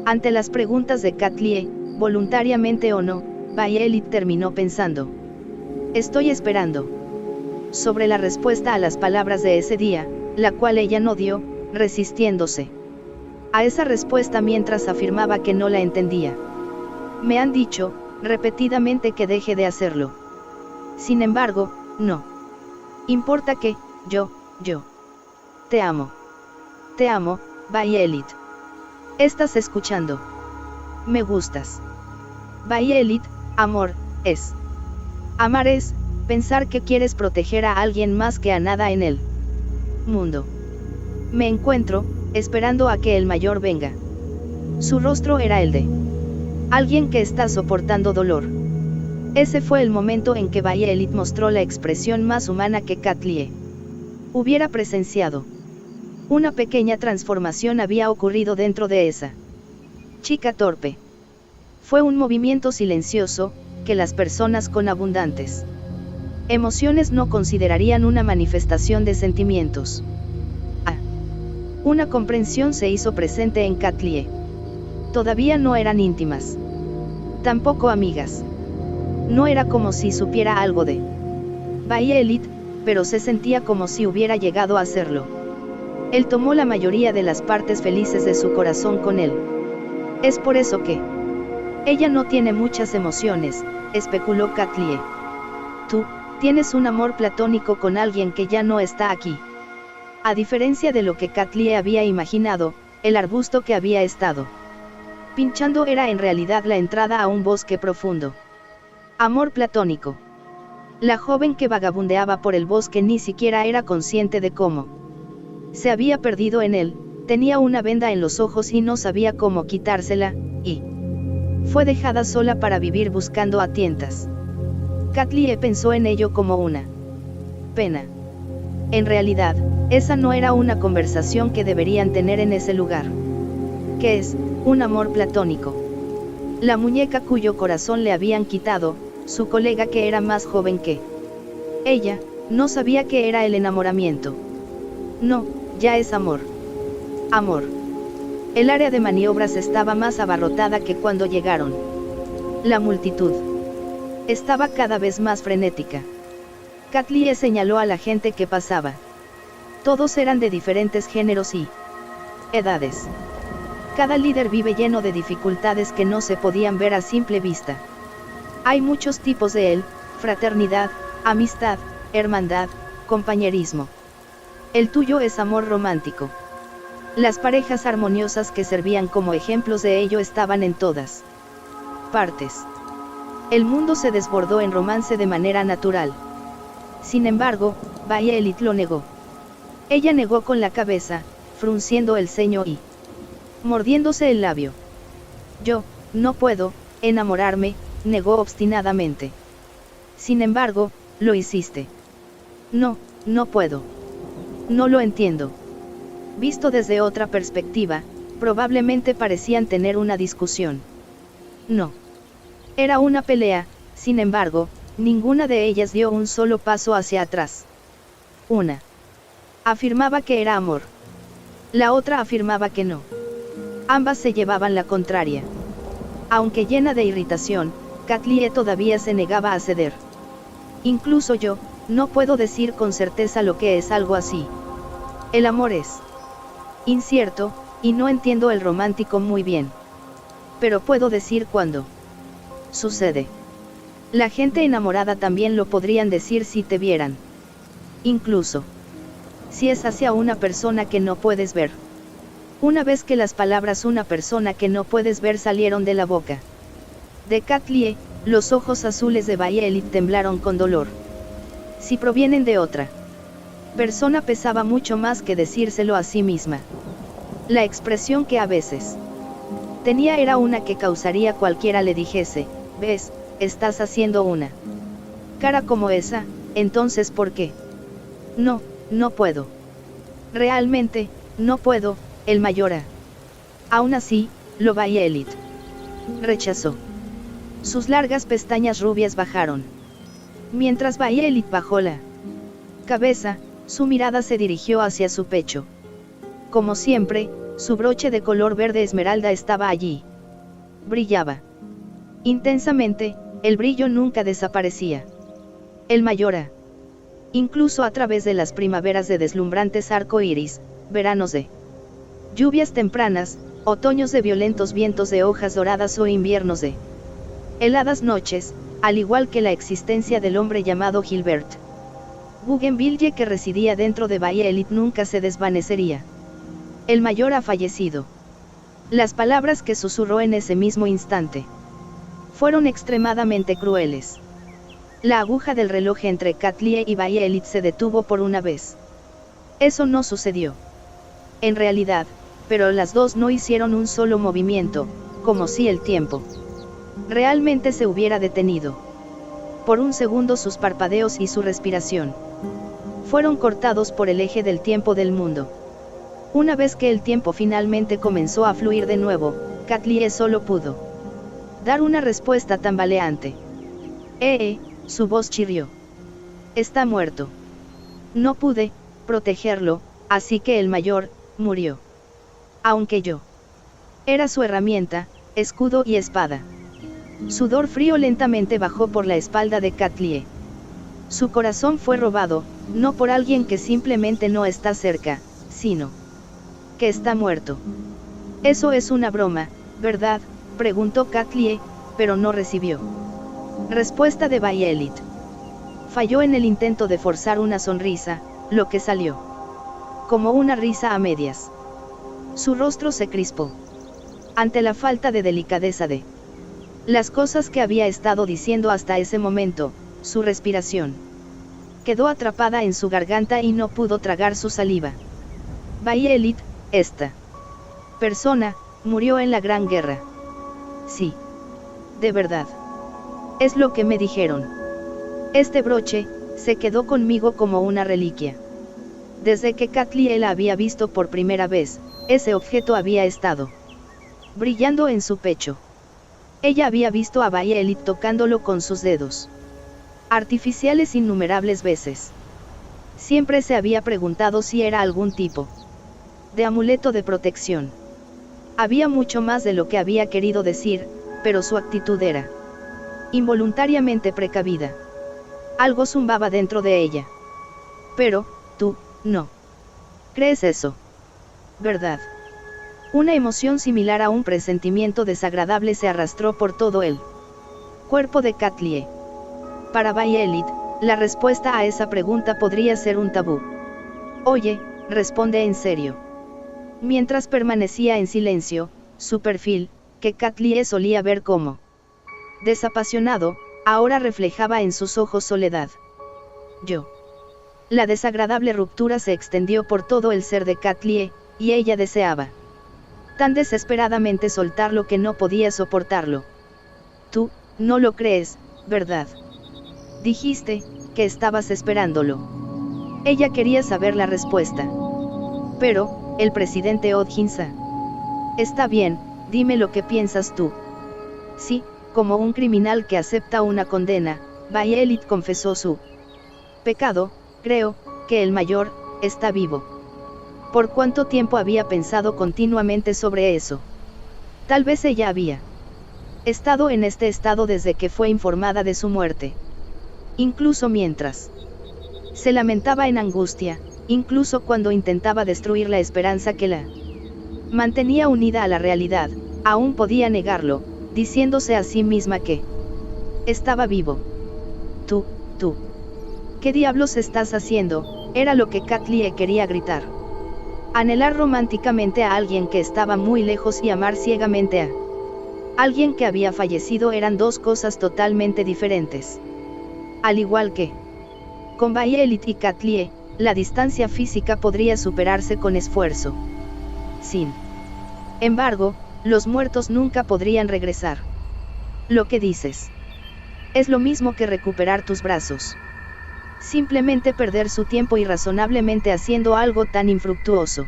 Ante las preguntas de Katlie, voluntariamente o no, Violet terminó pensando. Estoy esperando. Sobre la respuesta a las palabras de ese día, la cual ella no dio, resistiéndose a esa respuesta mientras afirmaba que no la entendía. Me han dicho, repetidamente, que deje de hacerlo. Sin embargo, no importa que, yo, te amo. Te amo, Violet. ¿Estás escuchando? Me gustas. Violet, amor, es. Amar es, pensar que quieres proteger a alguien más que a nada en el mundo. Me encuentro, esperando a que el mayor venga. Su rostro era el de alguien que está soportando dolor. Ese fue el momento en que Violet mostró la expresión más humana que Katlie hubiera presenciado. Una pequeña transformación había ocurrido dentro de esa chica torpe. Fue un movimiento silencioso, que las personas con abundantes emociones no considerarían una manifestación de sentimientos. Una comprensión se hizo presente en Katlie. Todavía no eran íntimas. Tampoco amigas. No era como si supiera algo de Violet, pero se sentía como si hubiera llegado a serlo. Él tomó la mayoría de las partes felices de su corazón con él. Es por eso que ella no tiene muchas emociones, especuló Katlie. Tú tienes un amor platónico con alguien que ya no está aquí. A diferencia de lo que Katlie había imaginado, el arbusto que había estado pinchando era en realidad la entrada a un bosque profundo. Amor platónico. La joven que vagabundeaba por el bosque ni siquiera era consciente de cómo se había perdido en él, tenía una venda en los ojos y no sabía cómo quitársela, y fue dejada sola para vivir buscando a tientas. Katlie pensó en ello como una pena. En realidad, esa no era una conversación que deberían tener en ese lugar. ¿Qué es un amor platónico? La muñeca cuyo corazón le habían quitado, su colega que era más joven que ella, no sabía qué era el enamoramiento. No, ya es amor. Amor. El área de maniobras estaba más abarrotada que cuando llegaron. La multitud estaba cada vez más frenética. Katlie señaló a la gente que pasaba. Todos eran de diferentes géneros y edades. Cada líder vive lleno de dificultades que no se podían ver a simple vista. Hay muchos tipos de él: fraternidad, amistad, hermandad, compañerismo. El tuyo es amor romántico. Las parejas armoniosas que servían como ejemplos de ello estaban en todas partes. El mundo se desbordó en romance de manera natural. Sin embargo, Violet lo negó. Ella negó con la cabeza, frunciendo el ceño y mordiéndose el labio. Yo, no puedo, enamorarme, negó obstinadamente. Sin embargo, lo hiciste. No, no puedo. No lo entiendo. Visto desde otra perspectiva, probablemente parecían tener una discusión. No. Era una pelea, sin embargo, ninguna de ellas dio un solo paso hacia atrás. Una afirmaba que era amor. La otra afirmaba que no. Ambas se llevaban la contraria. Aunque llena de irritación, Katlie todavía se negaba a ceder. Incluso yo, no puedo decir con certeza lo que es algo así. El amor es incierto, y no entiendo el romántico muy bien. Pero puedo decir cuándo sucede. La gente enamorada también lo podrían decir si te vieran. Incluso si es hacia una persona que no puedes ver. Una vez que las palabras una persona que no puedes ver salieron de la boca de Katlie, los ojos azules de Violet temblaron con dolor. Si provienen de otra persona pesaba mucho más que decírselo a sí misma. La expresión que a veces tenía era una que causaría cualquiera le dijese, ¿ves? Estás haciendo una cara como esa, entonces ¿por qué? No, no puedo. Realmente, no puedo, el mayor A. Aún así, lo Violet rechazó. Sus largas pestañas rubias bajaron. Mientras Violet bajó la cabeza, su mirada se dirigió hacia su pecho. Como siempre, su broche de color verde esmeralda estaba allí. Brillaba intensamente, el brillo nunca desaparecía. El mayor A. Incluso a través de las primaveras de deslumbrantes arco iris, veranos de lluvias tempranas, otoños de violentos vientos de hojas doradas o inviernos de heladas noches, al igual que la existencia del hombre llamado Gilbert Bougainville que residía dentro de Violet nunca se desvanecería. El mayor ha fallecido. Las palabras que susurró en ese mismo instante fueron extremadamente crueles. La aguja del reloj entre Katlie y Violet se detuvo por una vez. Eso no sucedió. En realidad, pero las dos no hicieron un solo movimiento, como si el tiempo realmente se hubiera detenido. Por un segundo sus parpadeos y su respiración fueron cortados por el eje del tiempo del mundo. Una vez que el tiempo finalmente comenzó a fluir de nuevo, Katlie solo pudo dar una respuesta tambaleante. Su voz chirrió. Está muerto. No pude protegerlo, así que el mayor murió. Aunque yo era su herramienta, escudo y espada. Sudor frío lentamente bajó por la espalda de Katlie. Su corazón fue robado, no por alguien que simplemente no está cerca, sino que está muerto. Eso es una broma, ¿verdad?, preguntó Katlie, pero no recibió respuesta de Violet. Falló en el intento de forzar una sonrisa, lo que salió como una risa a medias. Su rostro se crispó ante la falta de delicadeza de las cosas que había estado diciendo hasta ese momento. Su respiración quedó atrapada en su garganta y no pudo tragar su saliva. Violet, esta persona, murió en la Gran Guerra. Sí. De verdad. Es lo que me dijeron. Este broche se quedó conmigo como una reliquia. Desde que Katlie la había visto por primera vez, ese objeto había estado brillando en su pecho. Ella había visto a Violet tocándolo con sus dedos artificiales innumerables veces. Siempre se había preguntado si era algún tipo de amuleto de protección. Había mucho más de lo que había querido decir, pero su actitud era involuntariamente precavida. Algo zumbaba dentro de ella. Pero, tú, no crees eso, ¿verdad? Una emoción similar a un presentimiento desagradable se arrastró por todo el cuerpo de Katlie. Para Violet, la respuesta a esa pregunta podría ser un tabú. Oye, responde en serio. Mientras permanecía en silencio, su perfil, que Katlie solía ver como desapasionado, ahora reflejaba en sus ojos soledad. Yo. La desagradable ruptura se extendió por todo el ser de Katlie, y ella deseaba tan desesperadamente soltarlo que no podía soportarlo. Tú, no lo crees, ¿verdad? Dijiste, que estabas esperándolo. Ella quería saber la respuesta. Pero, el presidente Hodginsa. Está bien, dime lo que piensas tú. Sí, como un criminal que acepta una condena, Violet confesó su pecado. Creo, que el mayor, está vivo. ¿Por cuánto tiempo había pensado continuamente sobre eso? Tal vez ella había estado en este estado desde que fue informada de su muerte. Incluso mientras se lamentaba en angustia, incluso cuando intentaba destruir la esperanza que la mantenía unida a la realidad, aún podía negarlo, diciéndose a sí misma que estaba vivo. Tú. ¿Qué diablos estás haciendo? Era lo que Kathleen quería gritar. Anhelar románticamente a alguien que estaba muy lejos y amar ciegamente a alguien que había fallecido eran dos cosas totalmente diferentes. Al igual que con Violet y Kathleen, la distancia física podría superarse con esfuerzo. Sin embargo, los muertos nunca podrían regresar. Lo que dices es lo mismo que recuperar tus brazos. Simplemente perder su tiempo irrazonablemente haciendo algo tan infructuoso.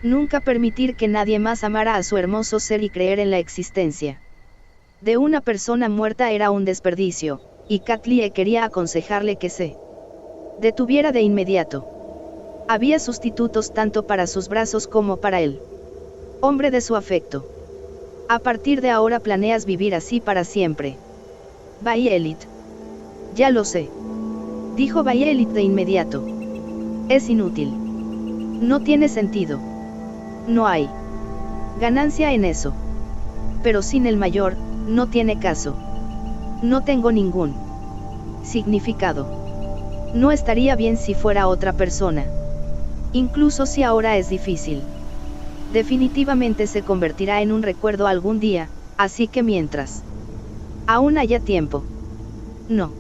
Nunca permitir que nadie más amara a su hermoso ser y creer en la existencia de una persona muerta era un desperdicio, y Kathleen quería aconsejarle que se detuviera de inmediato. Había sustitutos tanto para sus brazos como para él. Hombre de su afecto. A partir de ahora planeas vivir así para siempre. Violet. Ya lo sé. Dijo Violet de inmediato. Es inútil. No tiene sentido. No hay ganancia en eso. Pero sin el mayor, no tiene caso. No tengo ningún significado. No estaría bien si fuera otra persona. Incluso si ahora es difícil. Definitivamente se convertirá en un recuerdo algún día, así que mientras aún haya tiempo. No.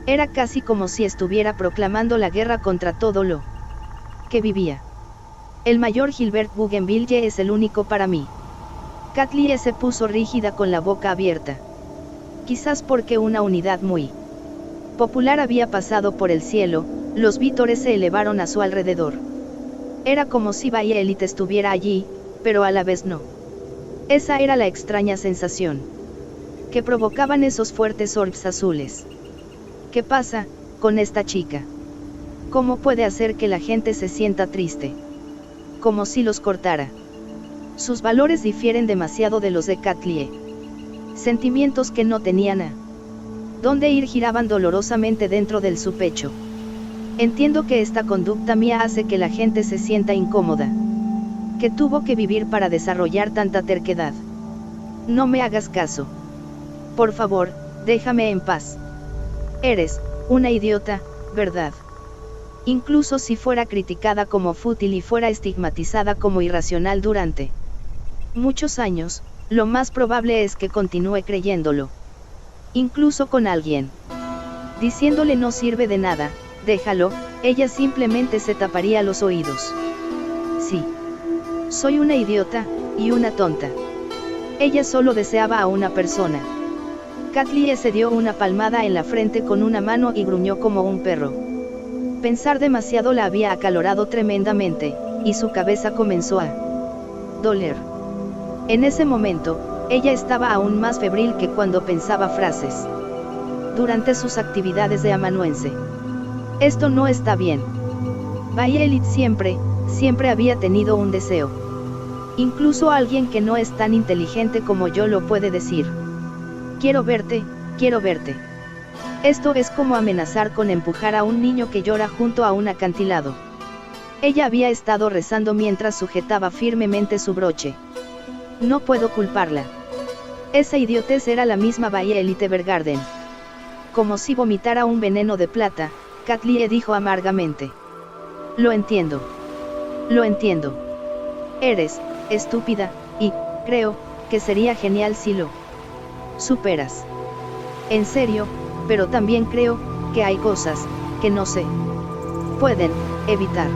Era casi como si estuviera proclamando la guerra contra todo lo que vivía. El mayor Gilbert Bougainville es el único para mí. Kathleen se puso rígida con la boca abierta. Quizás porque una unidad muy popular había pasado por el cielo, los vítores se elevaron a su alrededor. Era como si Violet estuviera allí, pero a la vez no. Esa era la extraña sensación que provocaban esos fuertes orbs azules. ¿Qué pasa con esta chica? ¿Cómo puede hacer que la gente se sienta triste? Como si los cortara. Sus valores difieren demasiado de los de Kathleen. Sentimientos que no tenían a dónde ir giraban dolorosamente dentro de su pecho. Entiendo que esta conducta mía hace que la gente se sienta incómoda. Que tuvo que vivir para desarrollar tanta terquedad. No me hagas caso. Por favor, déjame en paz. Eres una idiota, ¿verdad? Incluso si fuera criticada como fútil y fuera estigmatizada como irracional durante muchos años, lo más probable es que continúe creyéndolo. Incluso con alguien diciéndole no sirve de nada, déjalo, ella simplemente se taparía los oídos. Sí. Soy una idiota, y una tonta. Ella solo deseaba a una persona. Kathleen se dio una palmada en la frente con una mano y gruñó como un perro. Pensar demasiado la había acalorado tremendamente, y su cabeza comenzó a doler. En ese momento, ella estaba aún más febril que cuando pensaba frases durante sus actividades de amanuense. Esto no está bien. Violet siempre había tenido un deseo. Incluso alguien que no es tan inteligente como yo lo puede decir. Quiero verte, quiero verte. Esto es como amenazar con empujar a un niño que llora junto a un acantilado. Ella había estado rezando mientras sujetaba firmemente su broche. No puedo culparla. Esa idiotez era la misma Violet Evergarden. Como si vomitara un veneno de plata, Kathleen dijo amargamente. Lo entiendo. Lo entiendo. Eres estúpida, y creo que sería genial si lo superas. En serio, pero también creo que hay cosas que no se pueden evitar.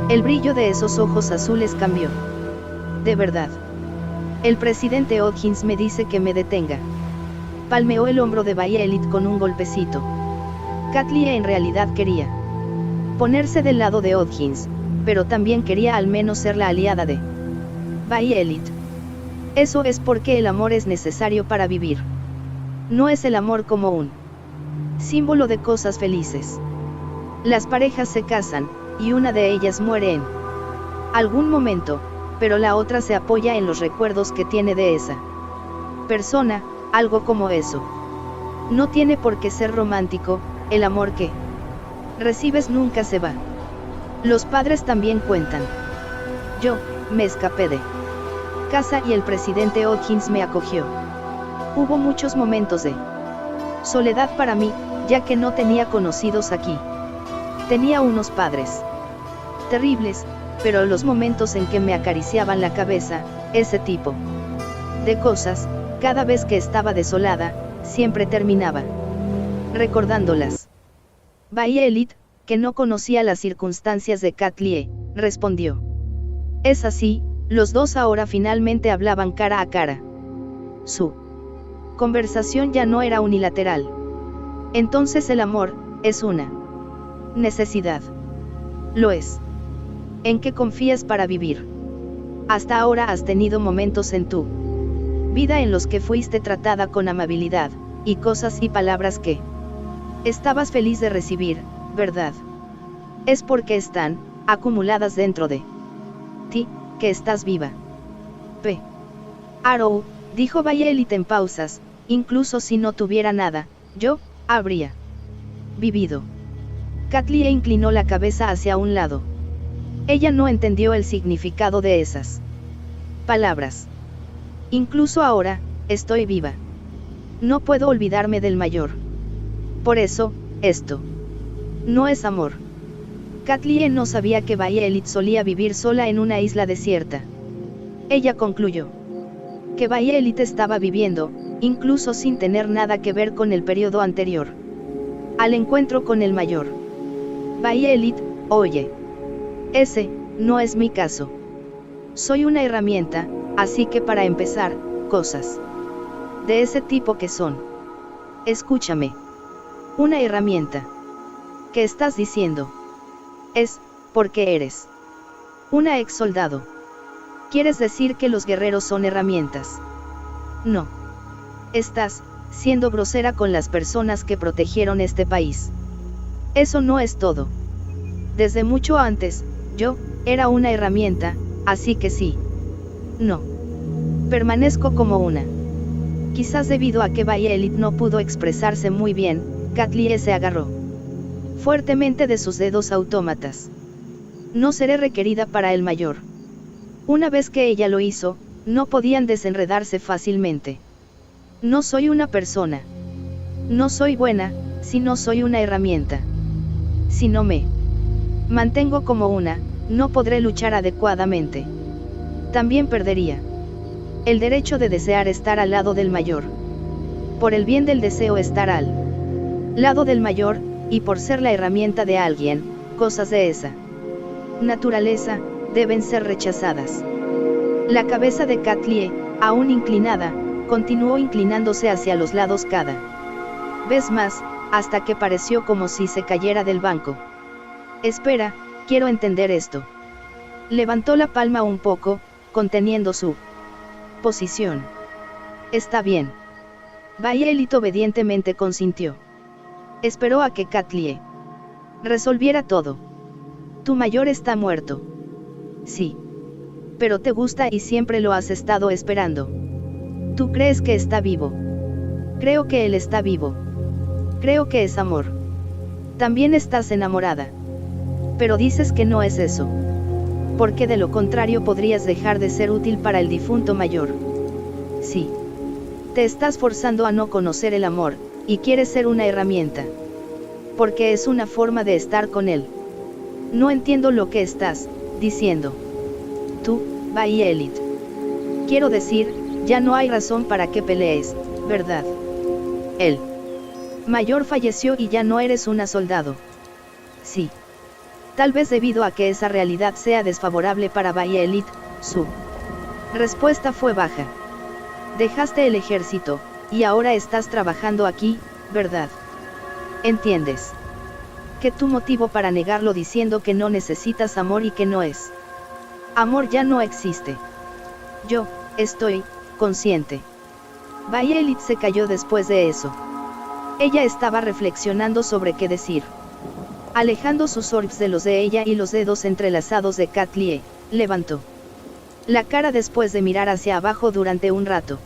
El brillo de esos ojos azules cambió. De verdad. El presidente Hodgins me dice que me detenga. Palmeó el hombro de Violet con un golpecito. Katlie en realidad quería ponerse del lado de Hodgins, pero también quería al menos ser la aliada de Violet. Eso es porque el amor es necesario para vivir. No es el amor como un símbolo de cosas felices. Las parejas se casan, y una de ellas muere en algún momento, pero la otra se apoya en los recuerdos que tiene de esa persona, algo como eso. No tiene por qué ser romántico, el amor que recibes nunca se va. Los padres también cuentan. Yo me escapé de casa y el presidente Hodgins me acogió. Hubo muchos momentos de soledad para mí, ya que no tenía conocidos aquí. Tenía unos padres terribles, pero los momentos en que me acariciaban la cabeza, ese tipo de cosas, cada vez que estaba desolada, siempre terminaba recordándolas. Violet, que no conocía las circunstancias de Katlie, respondió. Es así, los dos ahora finalmente hablaban cara a cara. Su conversación ya no era unilateral. Entonces el amor, es una necesidad. Lo es. ¿En qué confías para vivir? Hasta ahora has tenido momentos en tu vida en los que fuiste tratada con amabilidad, y cosas y palabras que estabas feliz de recibir, ¿verdad? Es porque están acumuladas dentro de ti, que estás viva. P. Arrow, dijo Violet en pausas, incluso si no tuviera nada, yo habría vivido. Katlie inclinó la cabeza hacia un lado. Ella no entendió el significado de esas palabras. Incluso ahora, estoy viva. No puedo olvidarme del mayor. Por eso, esto no es amor. Katlie no sabía que Violet solía vivir sola en una isla desierta. Ella concluyó que Violet estaba viviendo, incluso sin tener nada que ver con el periodo anterior al encuentro con el mayor. Violet, oye. Ese no es mi caso. Soy una herramienta, así que para empezar, cosas de ese tipo que son. Escúchame. Una herramienta. ¿Qué estás diciendo? Es, porque eres una ex soldado. ¿Quieres decir que los guerreros son herramientas? No. Estás siendo grosera con las personas que protegieron este país. Eso no es todo. Desde mucho antes, yo era una herramienta, así que sí. No. Permanezco como una. Quizás debido a que Violet no pudo expresarse muy bien, Katlie se agarró fuertemente de sus dedos autómatas. No seré requerida para el mayor. Una vez que ella lo hizo, no podían desenredarse fácilmente. No soy una persona. No soy buena, si no soy una herramienta. Si no me mantengo como una, no podré luchar adecuadamente. También perdería el derecho de desear estar al lado del mayor. Por el bien del deseo estar al lado del mayor, y por ser la herramienta de alguien, cosas de esa naturaleza, deben ser rechazadas. La cabeza de Katlie, aún inclinada, continuó inclinándose hacia los lados cada vez más, hasta que pareció como si se cayera del banco. Espera, quiero entender esto. Levantó la palma un poco, conteniendo su posición. Está bien. Violet obedientemente consintió. Esperó a que Katlie resolviera todo. Tu mayor está muerto. Sí. Pero te gusta y siempre lo has estado esperando. ¿Tú crees que está vivo? Creo que él está vivo. Creo que es amor. También estás enamorada. Pero dices que no es eso. Porque de lo contrario podrías dejar de ser útil para el difunto mayor. Sí. Te estás forzando a no conocer el amor, y quieres ser una herramienta. Porque es una forma de estar con él. No entiendo lo que estás diciendo. Tú, Violet. Quiero decir, ya no hay razón para que pelees, ¿verdad? El mayor falleció y ya no eres una soldado. Sí. Tal vez debido a que esa realidad sea desfavorable para Violet, su respuesta fue baja. Dejaste el ejército, y ahora estás trabajando aquí, ¿verdad? ¿Entiendes? Que tu motivo para negarlo diciendo que no necesitas amor y que no es amor ya no existe. Yo, estoy consciente. Violet se calló después de eso. Ella estaba reflexionando sobre qué decir. Alejando sus orbs de los de ella y los dedos entrelazados de Katlie, levantó la cara después de mirar hacia abajo durante un rato.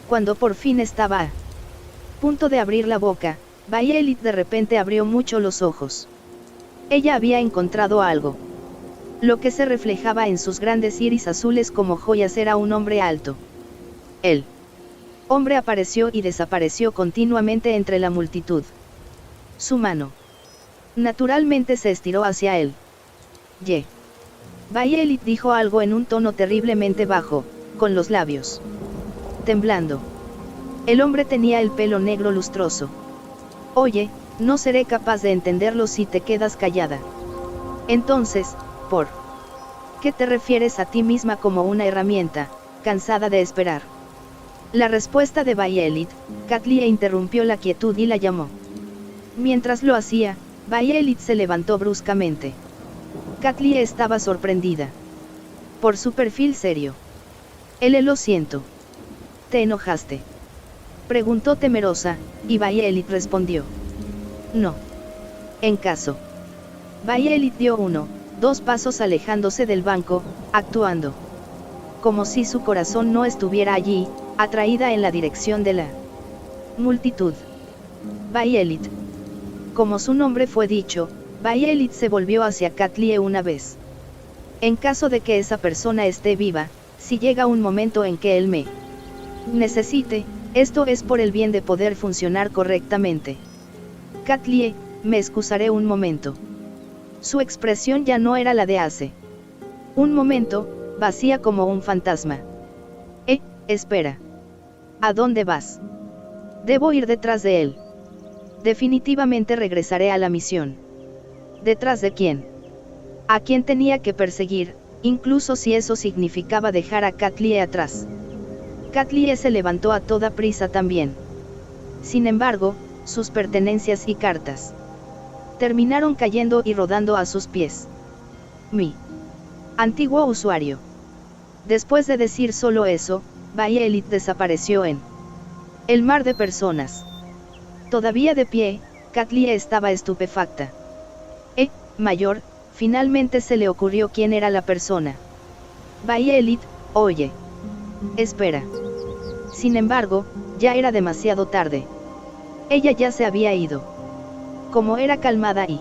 Cuando por fin estaba a punto de abrir la boca, Violet de repente abrió mucho los ojos. Ella había encontrado algo. Lo que se reflejaba en sus grandes iris azules como joyas era un hombre alto. El hombre apareció y desapareció continuamente entre la multitud. Su mano naturalmente se estiró hacia él. Violet dijo algo en un tono terriblemente bajo, con los labios temblando. El hombre tenía el pelo negro lustroso. Oye, no seré capaz de entenderlo si te quedas callada. Entonces, ¿por qué te refieres a ti misma como una herramienta, cansada de esperar? La respuesta de Violet, Katlie interrumpió la quietud y la llamó. Mientras lo hacía, Violet se levantó bruscamente. Katlie estaba sorprendida por su perfil serio. Lo siento. ¿Te enojaste?, preguntó temerosa, y Violet respondió. No. En caso. Violet dio 2 pasos alejándose del banco, actuando como si su corazón no estuviera allí, atraída en la dirección de la multitud. Violet. Como su nombre fue dicho, Violet se volvió hacia Katlie una vez. En caso de que esa persona esté viva, si llega un momento en que él me necesite, esto es por el bien de poder funcionar correctamente. Katlie, me excusaré un momento. Su expresión ya no era la de hace un momento, vacía como un fantasma. Espera. ¿A dónde vas? Debo ir detrás de él. Definitivamente regresaré a la misión. ¿Detrás de quién? ¿A quién tenía que perseguir, incluso si eso significaba dejar a Katlie atrás? Katlie se levantó a toda prisa también. Sin embargo, sus pertenencias y cartas terminaron cayendo y rodando a sus pies. Mi antiguo usuario. Después de decir solo eso, Violet desapareció en el mar de personas. Todavía de pie, Katlie estaba estupefacta. Mayor, finalmente se le ocurrió quién era la persona. Violet, oye. Espera. Sin embargo, ya era demasiado tarde. Ella ya se había ido. Como era calmada y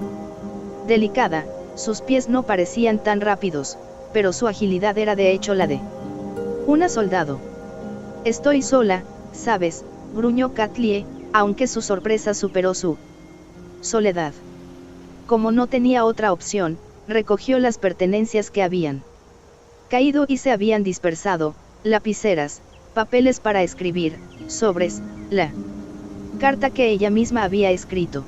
delicada, sus pies no parecían tan rápidos, pero su agilidad era de hecho la de una soldado. Estoy sola, ¿sabes?, gruñó Katlie, aunque su sorpresa superó su soledad. Como no tenía otra opción, recogió las pertenencias que habían caído y se habían dispersado, lapiceras, papeles para escribir, sobres, la carta que ella misma había escrito.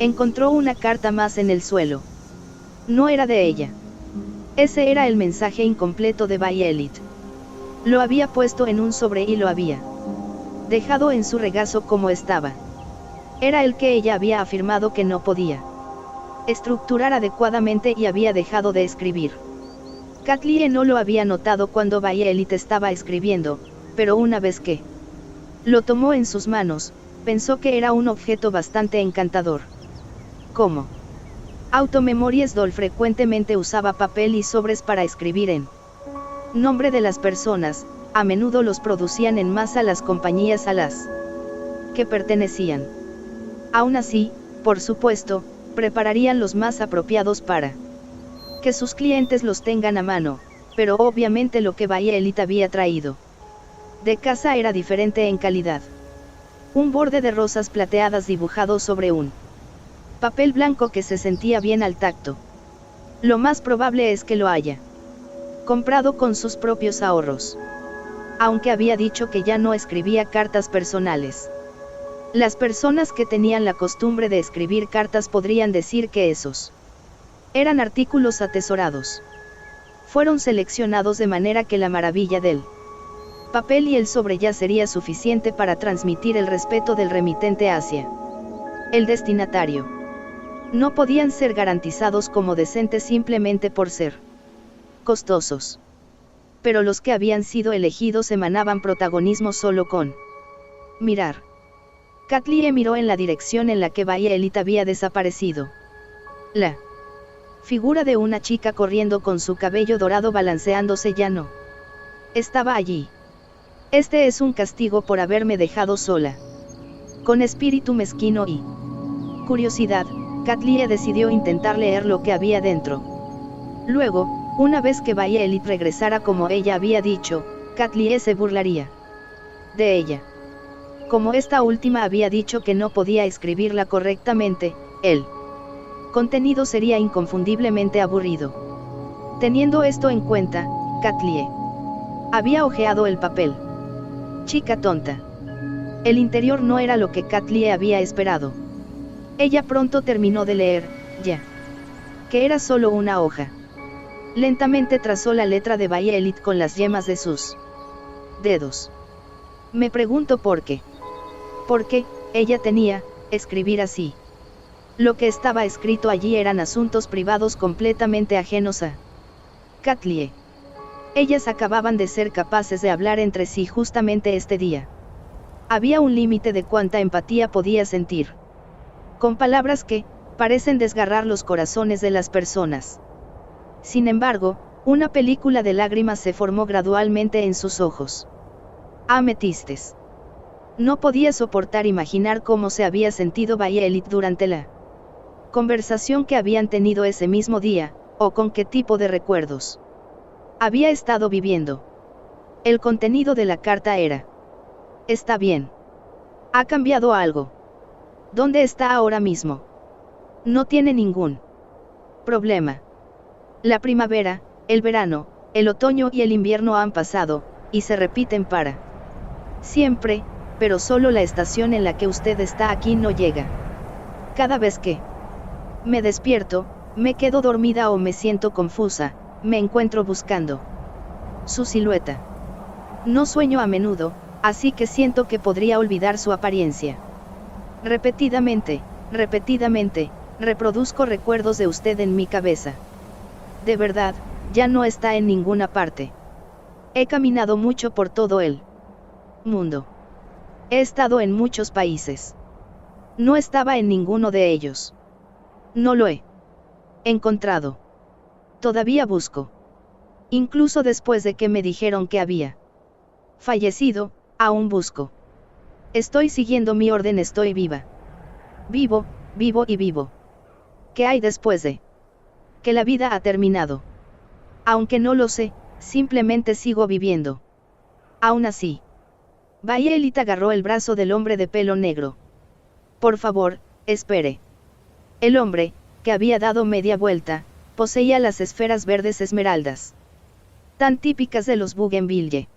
Encontró una carta más en el suelo. No era de ella. Ese era el mensaje incompleto de Violet. Lo había puesto en un sobre y lo había dejado en su regazo como estaba. Era el que ella había afirmado que no podía estructurar adecuadamente y había dejado de escribir. Katlie no lo había notado cuando Violet estaba escribiendo, pero una vez que lo tomó en sus manos, pensó que era un objeto bastante encantador. ¿Cómo? Automemories Doll frecuentemente usaba papel y sobres para escribir en nombre de las personas, a menudo los producían en masa las compañías a las que pertenecían. Aún así, por supuesto, prepararían los más apropiados para que sus clientes los tengan a mano, pero obviamente lo que Violet había traído de casa era diferente en calidad. Un borde de rosas plateadas dibujado sobre un papel blanco que se sentía bien al tacto. Lo más probable es que lo haya comprado con sus propios ahorros. Aunque había dicho que ya no escribía cartas personales. Las personas que tenían la costumbre de escribir cartas podrían decir que esos eran artículos atesorados. Fueron seleccionados de manera que la maravilla del papel y el sobre ya sería suficiente para transmitir el respeto del remitente hacia el destinatario. No podían ser garantizados como decentes simplemente por ser costosos. Pero los que habían sido elegidos emanaban protagonismo solo con mirar. Katlie miró en la dirección en la que Violet había desaparecido. La figura de una chica corriendo con su cabello dorado balanceándose ya no estaba allí. Este es un castigo por haberme dejado sola. Con espíritu mezquino y curiosidad, Katlie decidió intentar leer lo que había dentro. Luego, una vez que Violet regresara como ella había dicho, Katlie se burlaría de ella. Como esta última había dicho que no podía escribirla correctamente, el contenido sería inconfundiblemente aburrido. Teniendo esto en cuenta, Katlie había hojeado el papel. Chica tonta. El interior no era lo que Katlie había esperado. Ella pronto terminó de leer, ya que era solo una hoja. Lentamente trazó la letra de Violet con las yemas de sus dedos. Me pregunto por qué. Porque, ella tenía, escribir así. Lo que estaba escrito allí eran asuntos privados completamente ajenos a Katlie. Ellas acababan de ser capaces de hablar entre sí justamente este día. Había un límite de cuánta empatía podía sentir. Con palabras que, parecen desgarrar los corazones de las personas. Sin embargo, una película de lágrimas se formó gradualmente en sus ojos. Ametistes. No podía soportar imaginar cómo se había sentido Violet durante la conversación que habían tenido ese mismo día, o con qué tipo de recuerdos había estado viviendo. El contenido de la carta era: está bien. ¿Ha cambiado algo? ¿Dónde está ahora mismo? No tiene ningún problema. La primavera, el verano, el otoño y el invierno han pasado, y se repiten para siempre, pero solo la estación en la que usted está aquí no llega. Cada vez que me despierto, me quedo dormida o me siento confusa, me encuentro buscando su silueta. No sueño a menudo, así que siento que podría olvidar su apariencia. Repetidamente, reproduzco recuerdos de usted en mi cabeza. De verdad, ya no está en ninguna parte. He caminado mucho por todo el mundo. He estado en muchos países. No estaba en ninguno de ellos. No lo he encontrado. Todavía busco. Incluso después de que me dijeron que había fallecido, aún busco. Estoy siguiendo mi orden, estoy viva. Vivo, vivo y vivo. ¿Qué hay después de que la vida ha terminado? Aunque no lo sé, simplemente sigo viviendo. Aún así. Violet agarró el brazo del hombre de pelo negro. Por favor, espere. El hombre, que había dado media vuelta, poseía las esferas verdes esmeraldas, tan típicas de los Bougainville.